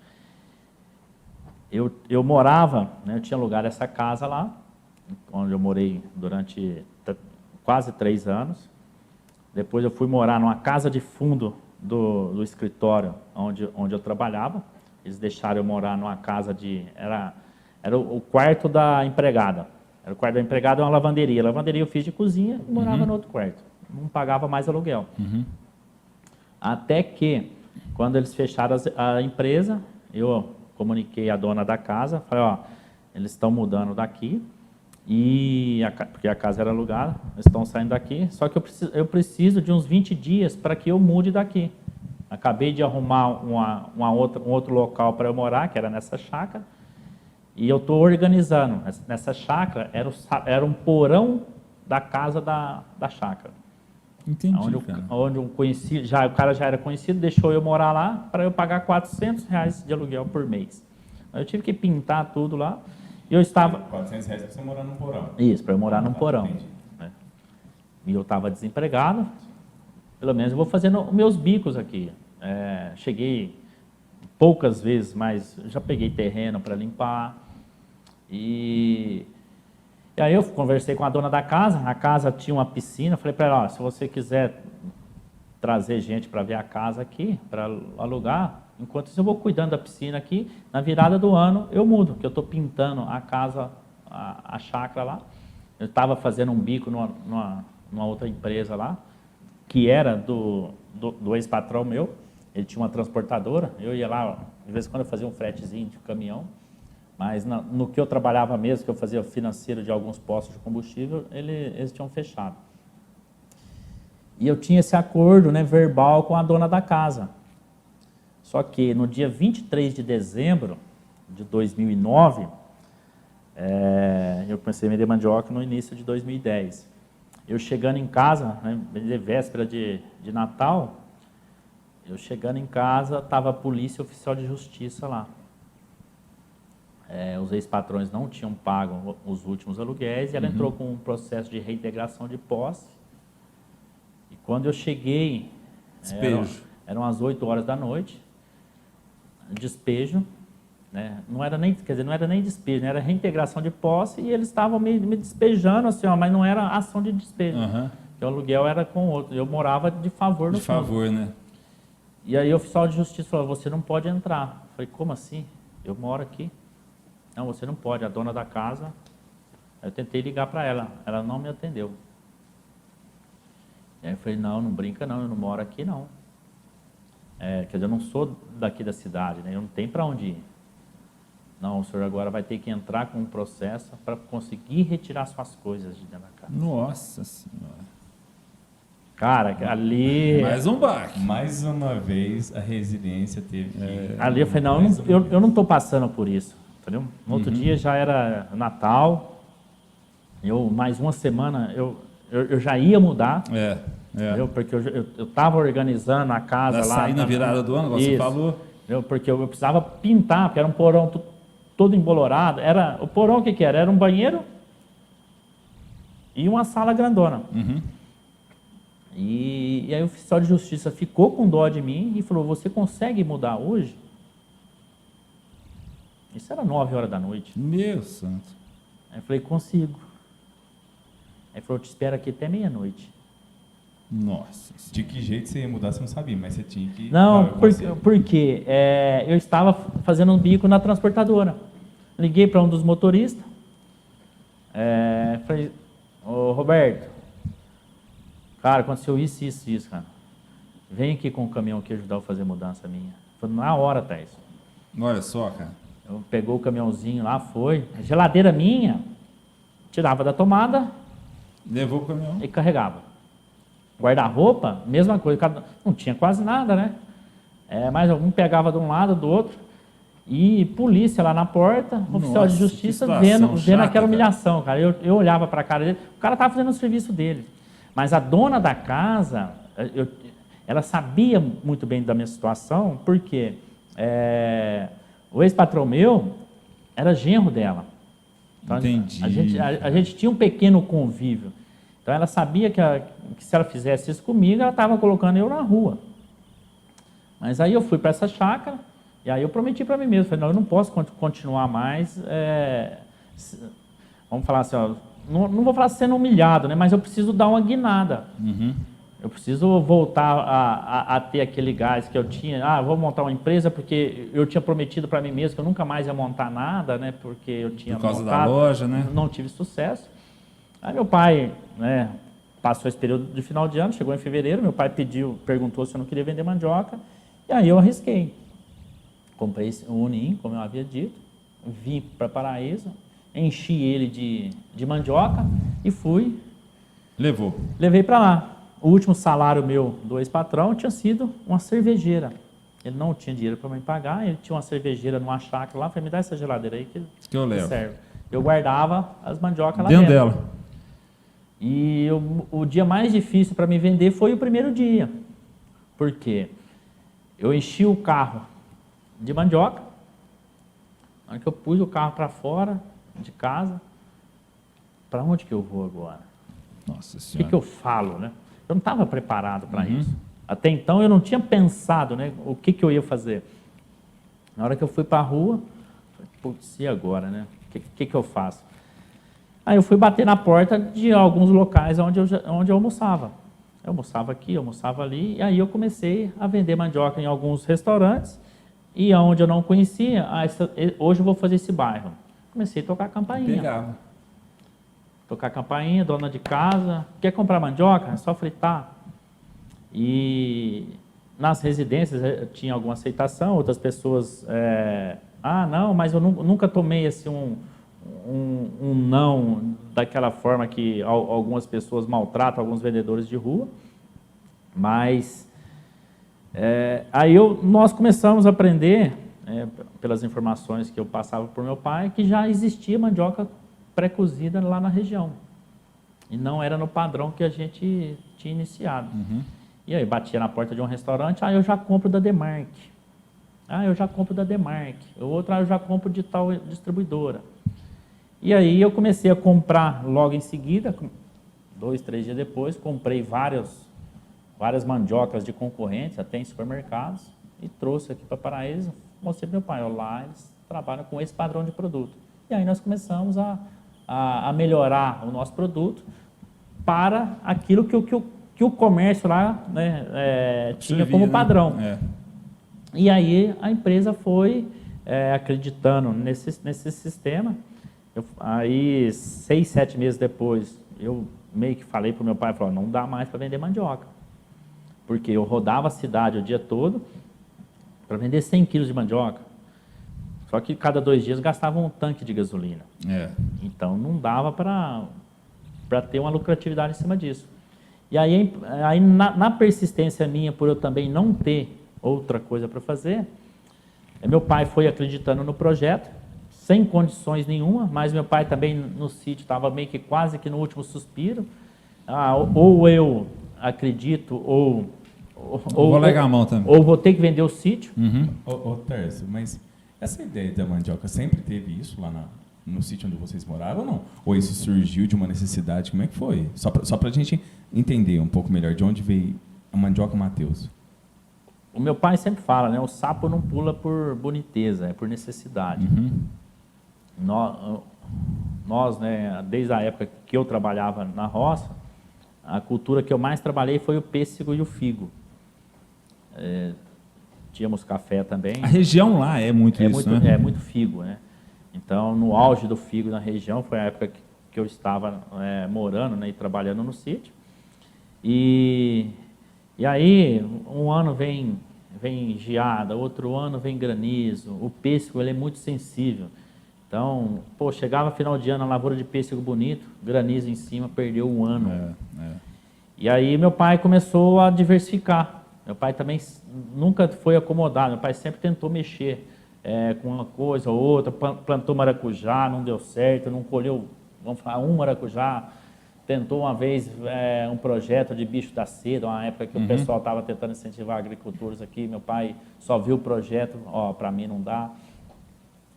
Eu morava, né, eu tinha alugado essa casa lá, onde eu morei durante quase 3 anos. Depois eu fui morar numa casa de fundo do escritório onde eu trabalhava. Eles deixaram eu morar numa casa era o quarto da empregada. Era o quarto da empregada e uma lavanderia. A lavanderia eu fiz de cozinha e morava no outro quarto. Não pagava mais aluguel. Até que, quando eles fecharam a empresa, eu comuniquei à dona da casa, falei, ó, eles estão mudando daqui, porque a casa era alugada, eles estão saindo daqui, só que eu preciso de uns 20 dias para que eu mude daqui. Acabei de arrumar um outro local para eu morar, que era nessa chácara, e eu estou organizando. Nessa chácara era um porão da casa da chácara. Entendi, onde eu conheci, o cara já era conhecido, deixou eu morar lá para eu pagar R$400 de aluguel por mês. Eu tive que pintar tudo lá. E eu estava... R$400 para você morar num porão. Isso, para eu morar num porão. Né? E eu estava desempregado. Pelo menos eu vou fazendo meus bicos aqui. Cheguei poucas vezes, mas já peguei terreno para limpar. E aí eu conversei com a dona da casa. A casa tinha uma piscina. Falei para ela, ó, se você quiser trazer gente para ver a casa aqui, para alugar, enquanto isso eu vou cuidando da piscina aqui, na virada do ano eu mudo, que eu estou pintando a casa, a chácara lá. Eu estava fazendo um bico numa outra empresa lá, que era do ex-patrão meu. Ele tinha uma transportadora, eu ia lá, de vez em quando eu fazia um fretezinho de caminhão, mas no que eu trabalhava mesmo, que eu fazia financeiro de alguns postos de combustível, eles tinham fechado. E eu tinha esse acordo, né, verbal com a dona da casa. Só que no dia 23 de dezembro de 2009, eu comecei a vender mandioca no início de 2010. Eu chegando em casa, né, véspera de Natal, eu chegando em casa, estava a polícia e oficial de justiça lá. Os ex-patrões não tinham pago os últimos aluguéis e ela entrou com um processo de reintegração de posse. E quando eu cheguei, eram as 8 horas da noite, despejo, né? Não era nem despejo, né? Era reintegração de posse e eles estavam me despejando, assim, ó, mas não era ação de despejo. Porque o aluguel era com outro. Eu morava de favor no fundo. De favor, né? E aí o oficial de justiça falou, você não pode entrar. Eu falei, como assim? Eu moro aqui. Não, você não pode, a dona da casa. Eu tentei ligar para ela, ela não me atendeu. E aí eu falei, não brinca não, eu não moro aqui não. Quer dizer, eu não sou daqui da cidade, né? Eu não tenho para onde ir. Não, o senhor agora vai ter que entrar com um processo para conseguir retirar suas coisas de dentro da casa. Nossa Senhora. Cara, ali... Mais um baque. Mais uma vez, a resiliência teve que... Ali eu falei, não, eu não estou passando por isso. Entendeu? No outro dia já era Natal. Mais uma semana, eu já ia mudar. Porque eu estava organizando a casa lá. Sair na virada do ano, você falou. Porque eu precisava pintar, porque era um porão todo embolorado. O porão, o que era? Era um banheiro e uma sala grandona. E aí o oficial de justiça ficou com dó de mim e falou, você consegue mudar hoje? Isso era 9 horas da noite. Meu santo. Aí eu falei, consigo. Aí ele falou, eu te espero aqui até meia-noite. Nossa. De que jeito você ia mudar, você não sabia, mas você tinha que... Não, porque eu estava fazendo um bico na transportadora. Liguei para um dos motoristas. Falei, ô Roberto, cara, aconteceu isso, cara. Vem aqui com o caminhão aqui ajudar eu a fazer mudança minha. Falei, na hora, Thais. Olha só, cara. Pegou o caminhãozinho lá, foi. A geladeira minha, tirava da tomada. Levou o caminhão. E carregava. Guarda-roupa, mesma coisa. Não tinha quase nada, né? Mas algum pegava de um lado, do outro. E polícia lá na porta, oficial de justiça vendo aquela humilhação, cara. Eu olhava para a cara dele, o cara estava fazendo o serviço dele. Mas a dona da casa, ela sabia muito bem da minha situação, porque o ex-patrão meu era genro dela. Então, entendi. A gente tinha um pequeno convívio. Então ela sabia que se ela fizesse isso comigo, ela estava colocando eu na rua. Mas aí eu fui para essa chácara, e aí eu prometi para mim mesmo, falei, não, eu não posso continuar mais, vamos falar assim, ó, não vou falar sendo humilhado, né, mas eu preciso dar uma guinada. eu preciso voltar a ter aquele gás que eu tinha. Ah, vou montar uma empresa porque eu tinha prometido para mim mesmo que eu nunca mais ia montar nada, né? Porque eu tinha Por causa montado, da loja, né? não tive sucesso. Aí meu pai, né, passou esse período de final de ano, chegou em fevereiro, meu pai perguntou se eu não queria vender mandioca, e aí eu arrisquei. Comprei o Unim, como eu havia dito, vim para Paraíso, enchi ele de mandioca e fui. Levei para lá. O último salário meu do ex-patrão tinha sido uma cervejeira. Ele não tinha dinheiro para me pagar, ele tinha uma cervejeira numa chácara lá, falei, me dá essa geladeira aí que eu levo. Serve. Eu guardava as mandiocas lá dentro dela. E o dia mais difícil para me vender foi o primeiro dia. Por quê? Eu enchi o carro de mandioca, na hora que eu pus o carro para fora de casa, para onde que eu vou agora? Nossa O Senhora. que eu falo, né? Eu não estava preparado para isso. Até então eu não tinha pensado, né, o que eu ia fazer. Na hora que eu fui para a rua, falei, putz, e agora, né? O que eu faço? Aí eu fui bater na porta de alguns locais onde eu almoçava. Eu almoçava aqui, eu almoçava ali, e aí eu comecei a vender mandioca em alguns restaurantes, e onde eu não conhecia, hoje eu vou fazer esse bairro. Comecei a tocar campainha. Pegava. Tocar campainha, dona de casa, quer comprar mandioca? É só fritar. E nas residências tinha alguma aceitação, outras pessoas, não, mas eu nunca tomei assim um não daquela forma que algumas pessoas maltratam alguns vendedores de rua, mas aí nós começamos a aprender, pelas informações que eu passava por meu pai, que já existia mandioca pré-cozida lá na região, e não era no padrão que a gente tinha iniciado. E aí batia na porta de um restaurante, eu já compro da Demarque, eu já compro da Demarque, o outro eu já compro de tal distribuidora. E aí eu comecei a comprar logo em seguida, 2, 3 dias depois, comprei várias mandiocas de concorrentes, até em supermercados, e trouxe aqui para Paraíso, mostrei para meu pai, lá eles trabalham com esse padrão de produto. E aí nós começamos a melhorar o nosso produto para aquilo que o comércio lá, né, tinha como padrão. E aí a empresa foi acreditando nesse sistema. Aí 6, 7 meses depois, eu meio que falei para o meu pai, não dá mais para vender mandioca. Porque eu rodava a cidade o dia todo para vender 100 quilos de mandioca. Só que cada 2 dias gastava um tanque de gasolina. Então não dava para ter uma lucratividade em cima disso. E aí na persistência minha, por eu também não ter outra coisa para fazer, meu pai foi acreditando no projeto, sem condições nenhuma, mas meu pai também no sítio estava meio que quase que no último suspiro. Ou eu acredito, ou vou largar a mão também. Ou vou ter que vender o sítio. Tércio, mas essa ideia da mandioca sempre teve isso lá no sítio onde vocês moravam ou não? Ou isso surgiu de uma necessidade? Como é que foi? Só para a gente entender um pouco melhor de onde veio a mandioca Mateus. O meu pai sempre fala, né? O sapo não pula por boniteza, é por necessidade. Nós, né, desde a época que eu trabalhava na roça, a cultura que eu mais trabalhei foi o pêssego e o figo. Tínhamos café também. A região lá é muito isso, né? É muito figo, né? Então, no auge do figo na região, foi a época que eu estava morando, né, e trabalhando no sítio. E aí, um ano vem geada, outro ano vem granizo. O pêssego ele é muito sensível. Então, chegava final de ano, a lavoura de pêssego bonito, granizo em cima, perdeu um ano. E aí meu pai começou a diversificar. Meu pai também nunca foi acomodado, meu pai sempre tentou mexer com uma coisa ou outra, plantou maracujá, não deu certo, não colheu, vamos falar, um maracujá. Tentou uma vez um projeto de bicho da seda, uma época que o pessoal estava tentando incentivar agricultores aqui, meu pai só viu o projeto, para mim não dá.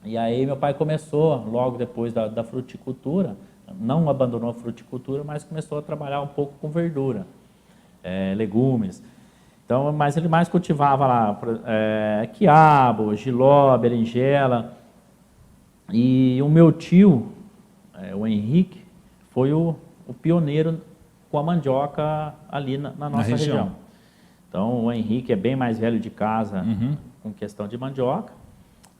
E aí meu pai começou, logo depois da fruticultura, não abandonou a fruticultura, mas começou a trabalhar um pouco com verdura, legumes. Então, mas ele mais cultivava lá quiabo, jiló, berinjela. E o meu tio, o Henrique, foi o pioneiro com a mandioca ali na nossa região. Então, o Henrique é bem mais velho de casa com questão de mandioca.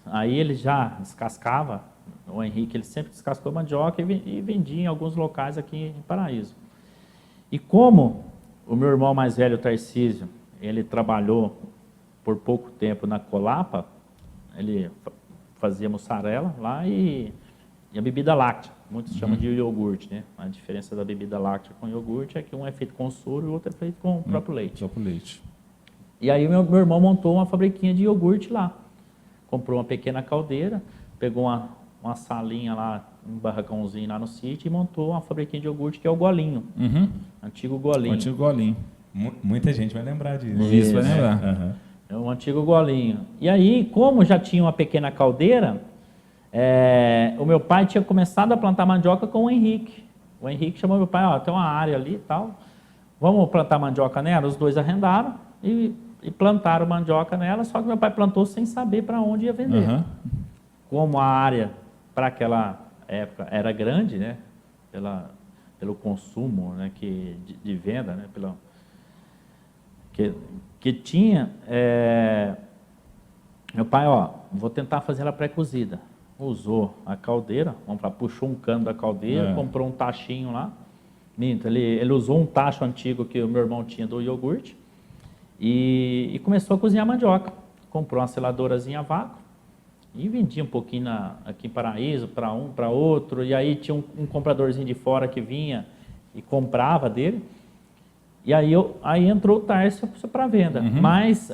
Aí ele já descascava, o Henrique ele sempre descascou mandioca e vendia em alguns locais aqui em Paraíso. E como o meu irmão mais velho, o Tarcísio, ele trabalhou por pouco tempo na Colapa, ele fazia mussarela lá e a bebida láctea, muitos chamam de iogurte, né? A diferença da bebida láctea com iogurte é que um é feito com soro e o outro é feito com o próprio leite. Próprio leite. E aí meu irmão montou uma fabriquinha de iogurte lá. Comprou uma pequena caldeira, pegou uma salinha lá, um barracãozinho lá no sítio e montou uma fabriquinha de iogurte que é o Golinho. Antigo Golinho. O antigo Golinho. Muita gente vai lembrar disso. Isso, vai lembrar. É um antigo Golinho. E aí, como já tinha uma pequena caldeira, o meu pai tinha começado a plantar mandioca com o Henrique. O Henrique chamou meu pai, ó, tem uma área ali e tal, vamos plantar mandioca nela? Os dois arrendaram e plantaram mandioca nela, só que meu pai plantou sem saber para onde ia vender. Como a área para aquela época era grande, né, pelo consumo, né, de venda, né, que tinha, meu pai, ó, vou tentar fazer ela pré-cozida. Usou a caldeira, vamos falar, puxou um cano da caldeira, comprou um tachinho lá. Minto, ele usou um tacho antigo que o meu irmão tinha do iogurte e começou a cozinhar mandioca. Comprou uma seladorazinha a vácuo e vendia um pouquinho aqui em Paraíso, para um, para outro. E aí tinha um compradorzinho de fora que vinha e comprava dele. E aí entrou o Tárcio para venda. Mas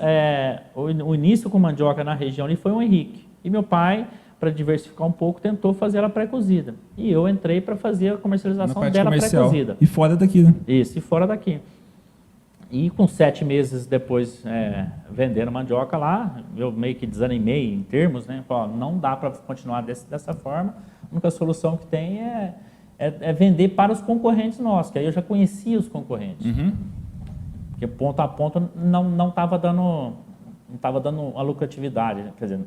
o início com mandioca na região ali foi o Henrique. E meu pai, para diversificar um pouco, tentou fazer ela pré-cozida. E eu entrei para fazer a comercialização dela pré-cozida. E fora daqui, né? Isso, e fora daqui. E com 7 meses depois vendendo mandioca lá, eu meio que desanimei em termos, né? Falei, não dá para continuar dessa forma. A única solução que tem é vender para os concorrentes nossos, que aí eu já conhecia os concorrentes. Porque ponto a ponto não estava dando a lucratividade, né? Quer dizer,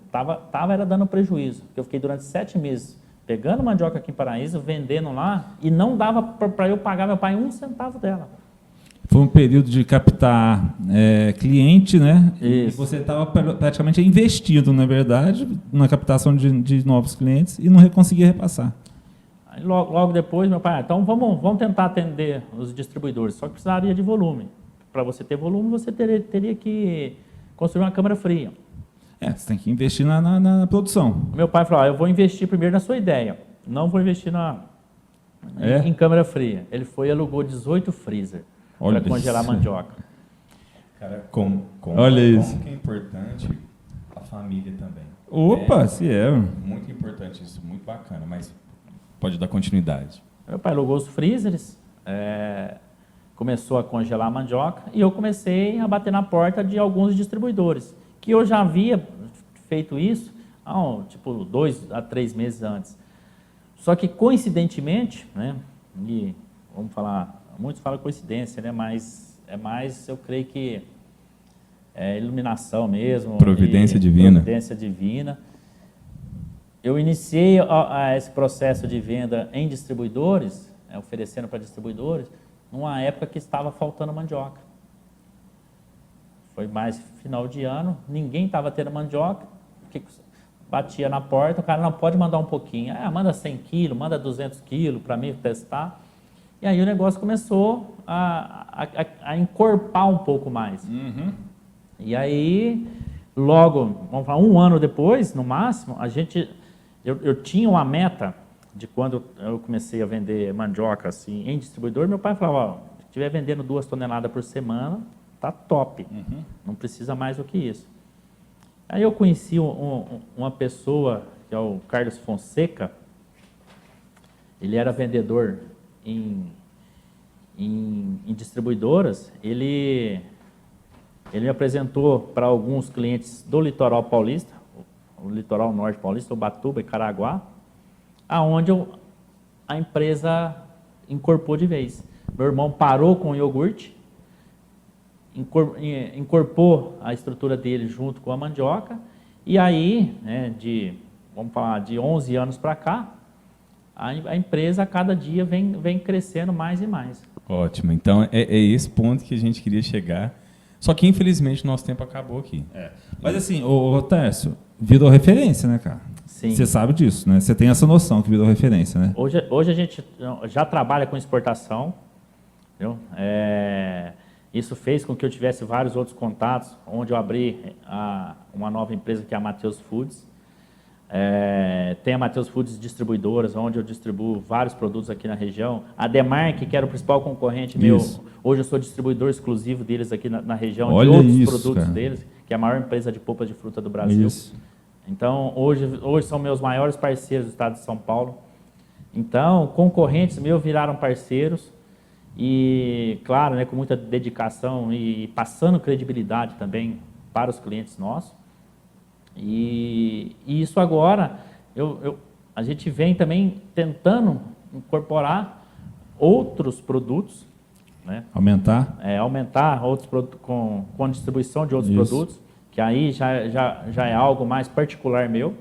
era dando prejuízo. Porque eu fiquei durante 7 meses pegando mandioca aqui em Paraíso, vendendo lá, e não dava para eu pagar meu pai 1 centavo dela. Foi um período de captar cliente, né? Isso. E você estava praticamente investido, na verdade, na captação de novos clientes e não conseguia repassar. Aí logo depois, meu pai, então vamos tentar atender os distribuidores, só que precisaria de volume. Para você ter volume, você teria que construir uma câmara fria. Você tem que investir na produção. Meu pai falou, eu vou investir primeiro na sua ideia, não vou investir em câmara fria. Ele foi e alugou 18 freezer para congelar mandioca. Cara, Olha isso. Como que é importante a família também. Opa, se é. Muito importante isso, muito bacana, mas pode dar continuidade. Meu pai alugou os freezers, começou a congelar a mandioca e eu comecei a bater na porta de alguns distribuidores, que eu já havia feito isso, tipo 2 a 3 meses antes. Só que coincidentemente, né, e vamos falar, muitos falam coincidência, né, mas é mais, eu creio que é iluminação mesmo. Providência divina. Providência divina. Eu iniciei esse processo de venda em distribuidores, oferecendo para distribuidores, numa época que estava faltando mandioca. Foi mais final de ano, ninguém estava tendo mandioca, batia na porta, o cara não pode mandar um pouquinho, manda 100 quilos, manda 200 quilos para mim testar. E aí o negócio começou a encorpar um pouco mais. E aí, logo, vamos falar, 1 ano depois, no máximo, eu tinha uma meta de quando eu comecei a vender mandioca assim, em distribuidor, meu pai falava, se estiver vendendo 2 toneladas por semana, tá top, não precisa mais do que isso. Aí eu conheci uma pessoa, que é o Carlos Fonseca, ele era vendedor em distribuidoras, ele me apresentou para alguns clientes do litoral paulista, o litoral norte paulista, Ubatuba e Caraguá, aonde a empresa incorporou de vez. Meu irmão parou com o iogurte, incorporou a estrutura dele junto com a mandioca, e aí, né, vamos falar, de 11 anos para cá, a empresa a cada dia vem crescendo mais e mais. Ótimo. Então, é esse ponto que a gente queria chegar. Só que, infelizmente, o nosso tempo acabou aqui. Mas assim, ô Tércio, virou referência, né, cara? Sim. Você sabe disso, né? Você tem essa noção que virou referência, né? Hoje a gente já trabalha com exportação, entendeu? Isso fez com que eu tivesse vários outros contatos, onde eu abri uma nova empresa que é a Mateus Foods. Tem a Mateus Foods Distribuidoras, onde eu distribuo vários produtos aqui na região. A Demarque, que era o principal concorrente meu, hoje eu sou distribuidor exclusivo deles aqui na região. Olha de outros isso, produtos cara. deles, que é a maior empresa de polpa de fruta do Brasil. Isso. Então, hoje são meus maiores parceiros do estado de São Paulo. Então, concorrentes meus viraram parceiros e, claro, né, com muita dedicação e passando credibilidade também para os clientes nossos. E isso agora, a gente vem também tentando incorporar outros produtos, né? Aumentar? Aumentar outros produtos com a distribuição de outros produtos, que aí já é algo mais particular meu,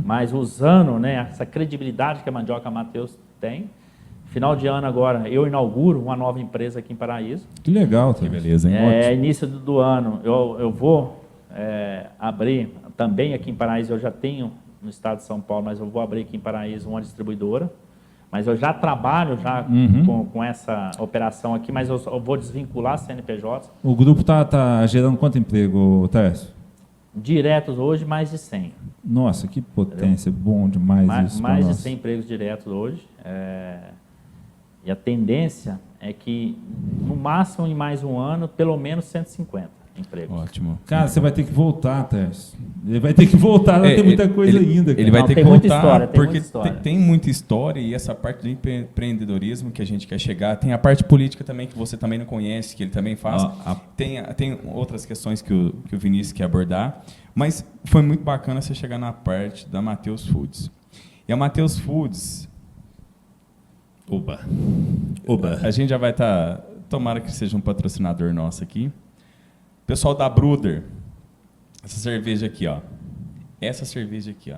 mas usando, né, essa credibilidade que a Mandioca Mateus tem. Final de ano agora, eu inauguro uma nova empresa aqui em Paraíso. Que legal, tá? Que beleza, hein? Início do ano, eu vou abrir, também aqui em Paraíso, eu já tenho no estado de São Paulo, mas eu vou abrir aqui em Paraíso uma distribuidora. Mas eu já trabalho com essa operação aqui, mas eu vou desvincular CNPJ. O grupo está gerando quanto emprego, Tércio? Diretos hoje, mais de 100. Nossa, que potência, bom demais isso. Mais de 100 empregos diretos hoje. E a tendência é que, no máximo, em mais um ano, pelo menos 150 empregos. Ótimo. Cara, você vai ter que voltar, Tércio. Ele vai ter que voltar, vai ter muita coisa ainda. Cara. Ele vai ter que muita voltar, história, porque tem muita história e essa parte do empreendedorismo que a gente quer chegar. Tem a parte política também, que você também não conhece, que ele também faz. Tem outras questões que o Vinícius quer abordar. Mas foi muito bacana você chegar na parte da Mateus Foods. E a Mateus Foods... Oba. A gente já vai estar... Tomara que seja um patrocinador nosso aqui. Pessoal da Bruder, essa cerveja aqui, ó. Essa cerveja aqui, ó.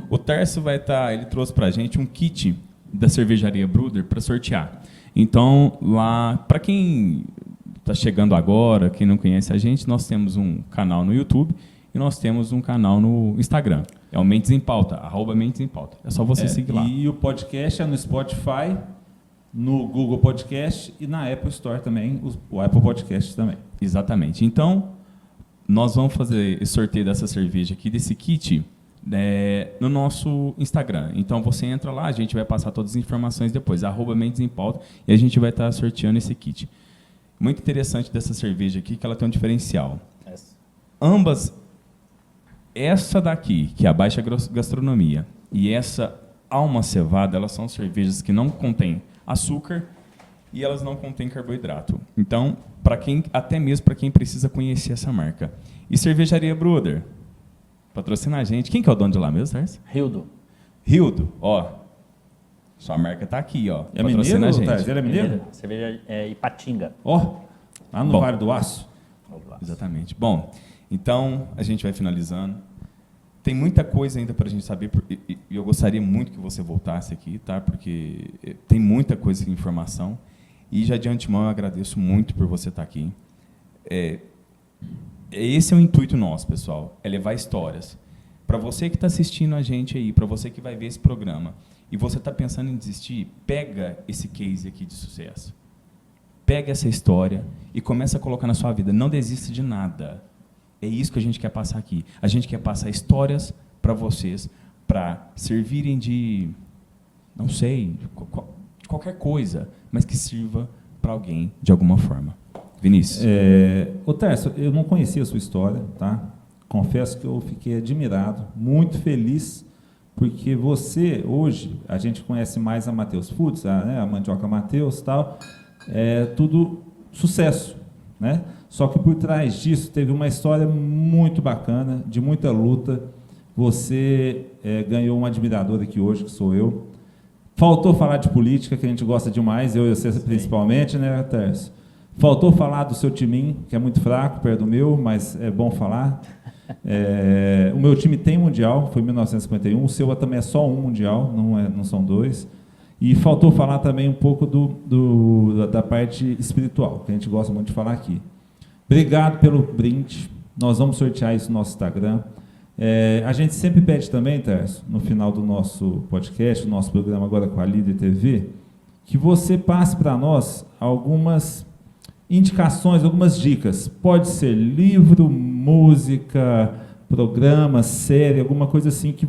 O Tércio vai estar, ele trouxe pra gente um kit da cervejaria Bruder para sortear. Então, lá, para quem está chegando agora, quem não conhece a gente, nós temos um canal no YouTube e nós temos um canal no Instagram. É o Mentes em Pauta, @Mentes em Pauta. É só você seguir lá. E o podcast é no Spotify, no Google Podcast e na Apple Store também, o Apple Podcast também. Exatamente. Então, nós vamos fazer esse sorteio dessa cerveja aqui, desse kit, no nosso Instagram. Então, você entra lá, a gente vai passar todas as informações depois, @Mentes em Pauta, e a gente vai estar sorteando esse kit. Muito interessante dessa cerveja aqui, que ela tem um diferencial. Ambas, essa daqui, que é a Baixa Gastronomia, e essa Alma Cevada, elas são cervejas que não contêm açúcar e elas não contêm carboidrato. Então, até mesmo para quem precisa conhecer essa marca. E Cervejaria Bruder, patrocina a gente. Quem que é o dono de lá mesmo, Tércio? Rildo, ó. Sua marca tá aqui, ó. É patrocina mineiro, a gente. Tércio? Ele é mineiro? Cerveja Ipatinga. Ó, lá no Vale do Aço. Exatamente. Bom, então a gente vai finalizando. Tem muita coisa ainda para a gente saber e eu gostaria muito que você voltasse aqui, tá? Porque tem muita coisa de informação e já de antemão eu agradeço muito por você estar aqui. Esse é o intuito nosso, pessoal, é levar histórias. Para você que está assistindo a gente aí, para você que vai ver esse programa e você está pensando em desistir, pega esse case aqui de sucesso. Pega essa história e começa a colocar na sua vida. Não desista de nada. É isso que a gente quer passar aqui. A gente quer passar histórias para vocês, para servirem de, não sei, de qualquer coisa, mas que sirva para alguém de alguma forma. Vinícius. Ô Tércio, eu não conhecia a sua história, tá? Confesso que eu fiquei admirado, muito feliz, porque você, hoje, a gente conhece mais a Mateus Foods, a Mandioca Mateus e tal, tudo sucesso, né? Só que por trás disso teve uma história muito bacana, de muita luta. Você ganhou um admirador aqui hoje, que sou eu. Faltou falar de política, que a gente gosta demais, eu e você principalmente, né, Tércio? Faltou falar do seu timinho, que é muito fraco, perto do meu, mas é bom falar. O meu time tem mundial, foi em 1951, o seu também é só um mundial, não são dois. E faltou falar também um pouco da parte espiritual, que a gente gosta muito de falar aqui. Obrigado pelo brinde. Nós vamos sortear isso no nosso Instagram. A gente sempre pede também, Tarso, no final do nosso podcast, do nosso programa agora com a Líder TV, que você passe para nós algumas indicações, algumas dicas. Pode ser livro, música, programa, série, alguma coisa assim que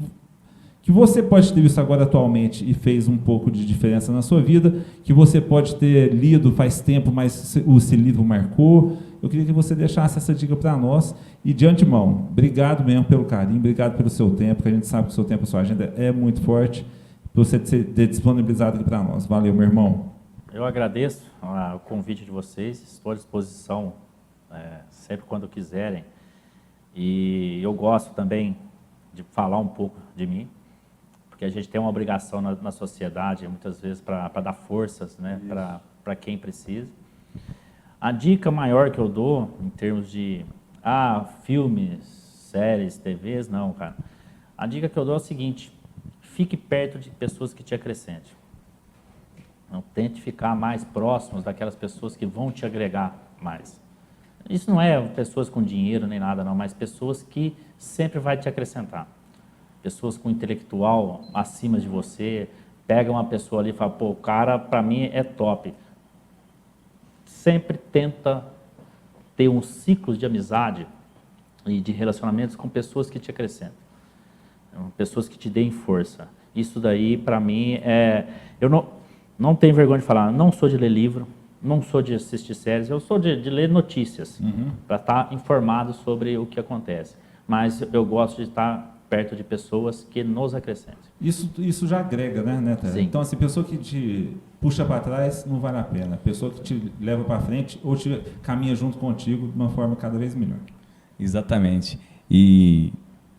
você pode ter visto agora atualmente e fez um pouco de diferença na sua vida, que você pode ter lido faz tempo, mas esse livro marcou. Eu queria que você deixasse essa dica para nós. E, de antemão, obrigado mesmo pelo carinho, obrigado pelo seu tempo, que a gente sabe que o seu tempo, a sua agenda é muito forte, por você ter disponibilizado aqui para nós. Valeu, meu irmão. Eu agradeço o convite de vocês, estou à disposição sempre quando quiserem. E eu gosto também de falar um pouco de mim, porque a gente tem uma obrigação na sociedade, muitas vezes, para dar forças, né, para quem precisa. A dica maior que eu dou, em termos de filmes, séries, TVs, não, cara. A dica que eu dou é o seguinte: fique perto de pessoas que te acrescentem. Não tente ficar mais próximos daquelas pessoas que vão te agregar mais. Isso não é pessoas com dinheiro nem nada, não, mas pessoas que sempre vai te acrescentar. Pessoas com intelectual acima de você, pega uma pessoa ali e fala, pô, o cara para mim é top. Sempre tenta ter um ciclo de amizade e de relacionamentos com pessoas que te acrescentam. Pessoas que te deem força. Isso daí, para mim, eu não tenho vergonha de falar, não sou de ler livro, não sou de assistir séries, eu sou de ler notícias, para estar informado sobre o que acontece. Mas eu gosto de estar perto de pessoas que nos acrescentem. Isso já agrega, né, Théo? Então, assim, pessoa que te puxa para trás não vale a pena. Pessoa que te leva para frente ou te caminha junto contigo de uma forma cada vez melhor. Exatamente. E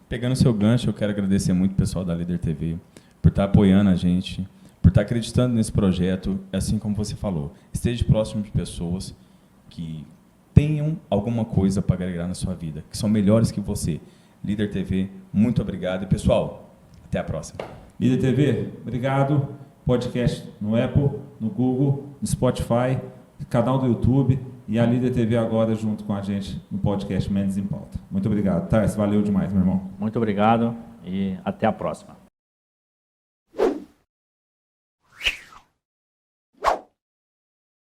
pegando o seu gancho, eu quero agradecer muito o pessoal da Líder TV por estar apoiando a gente, por estar acreditando nesse projeto, assim como você falou. Esteja próximo de pessoas que tenham alguma coisa para agregar na sua vida, que são melhores que você. Líder TV, muito obrigado. E, pessoal, até a próxima. Líder TV, obrigado. Podcast no Apple, no Google, no Spotify, canal do YouTube e a Líder TV agora junto com a gente no podcast Mendes em Pauta. Muito obrigado. Tarso, valeu demais, meu irmão. Muito obrigado e até a próxima.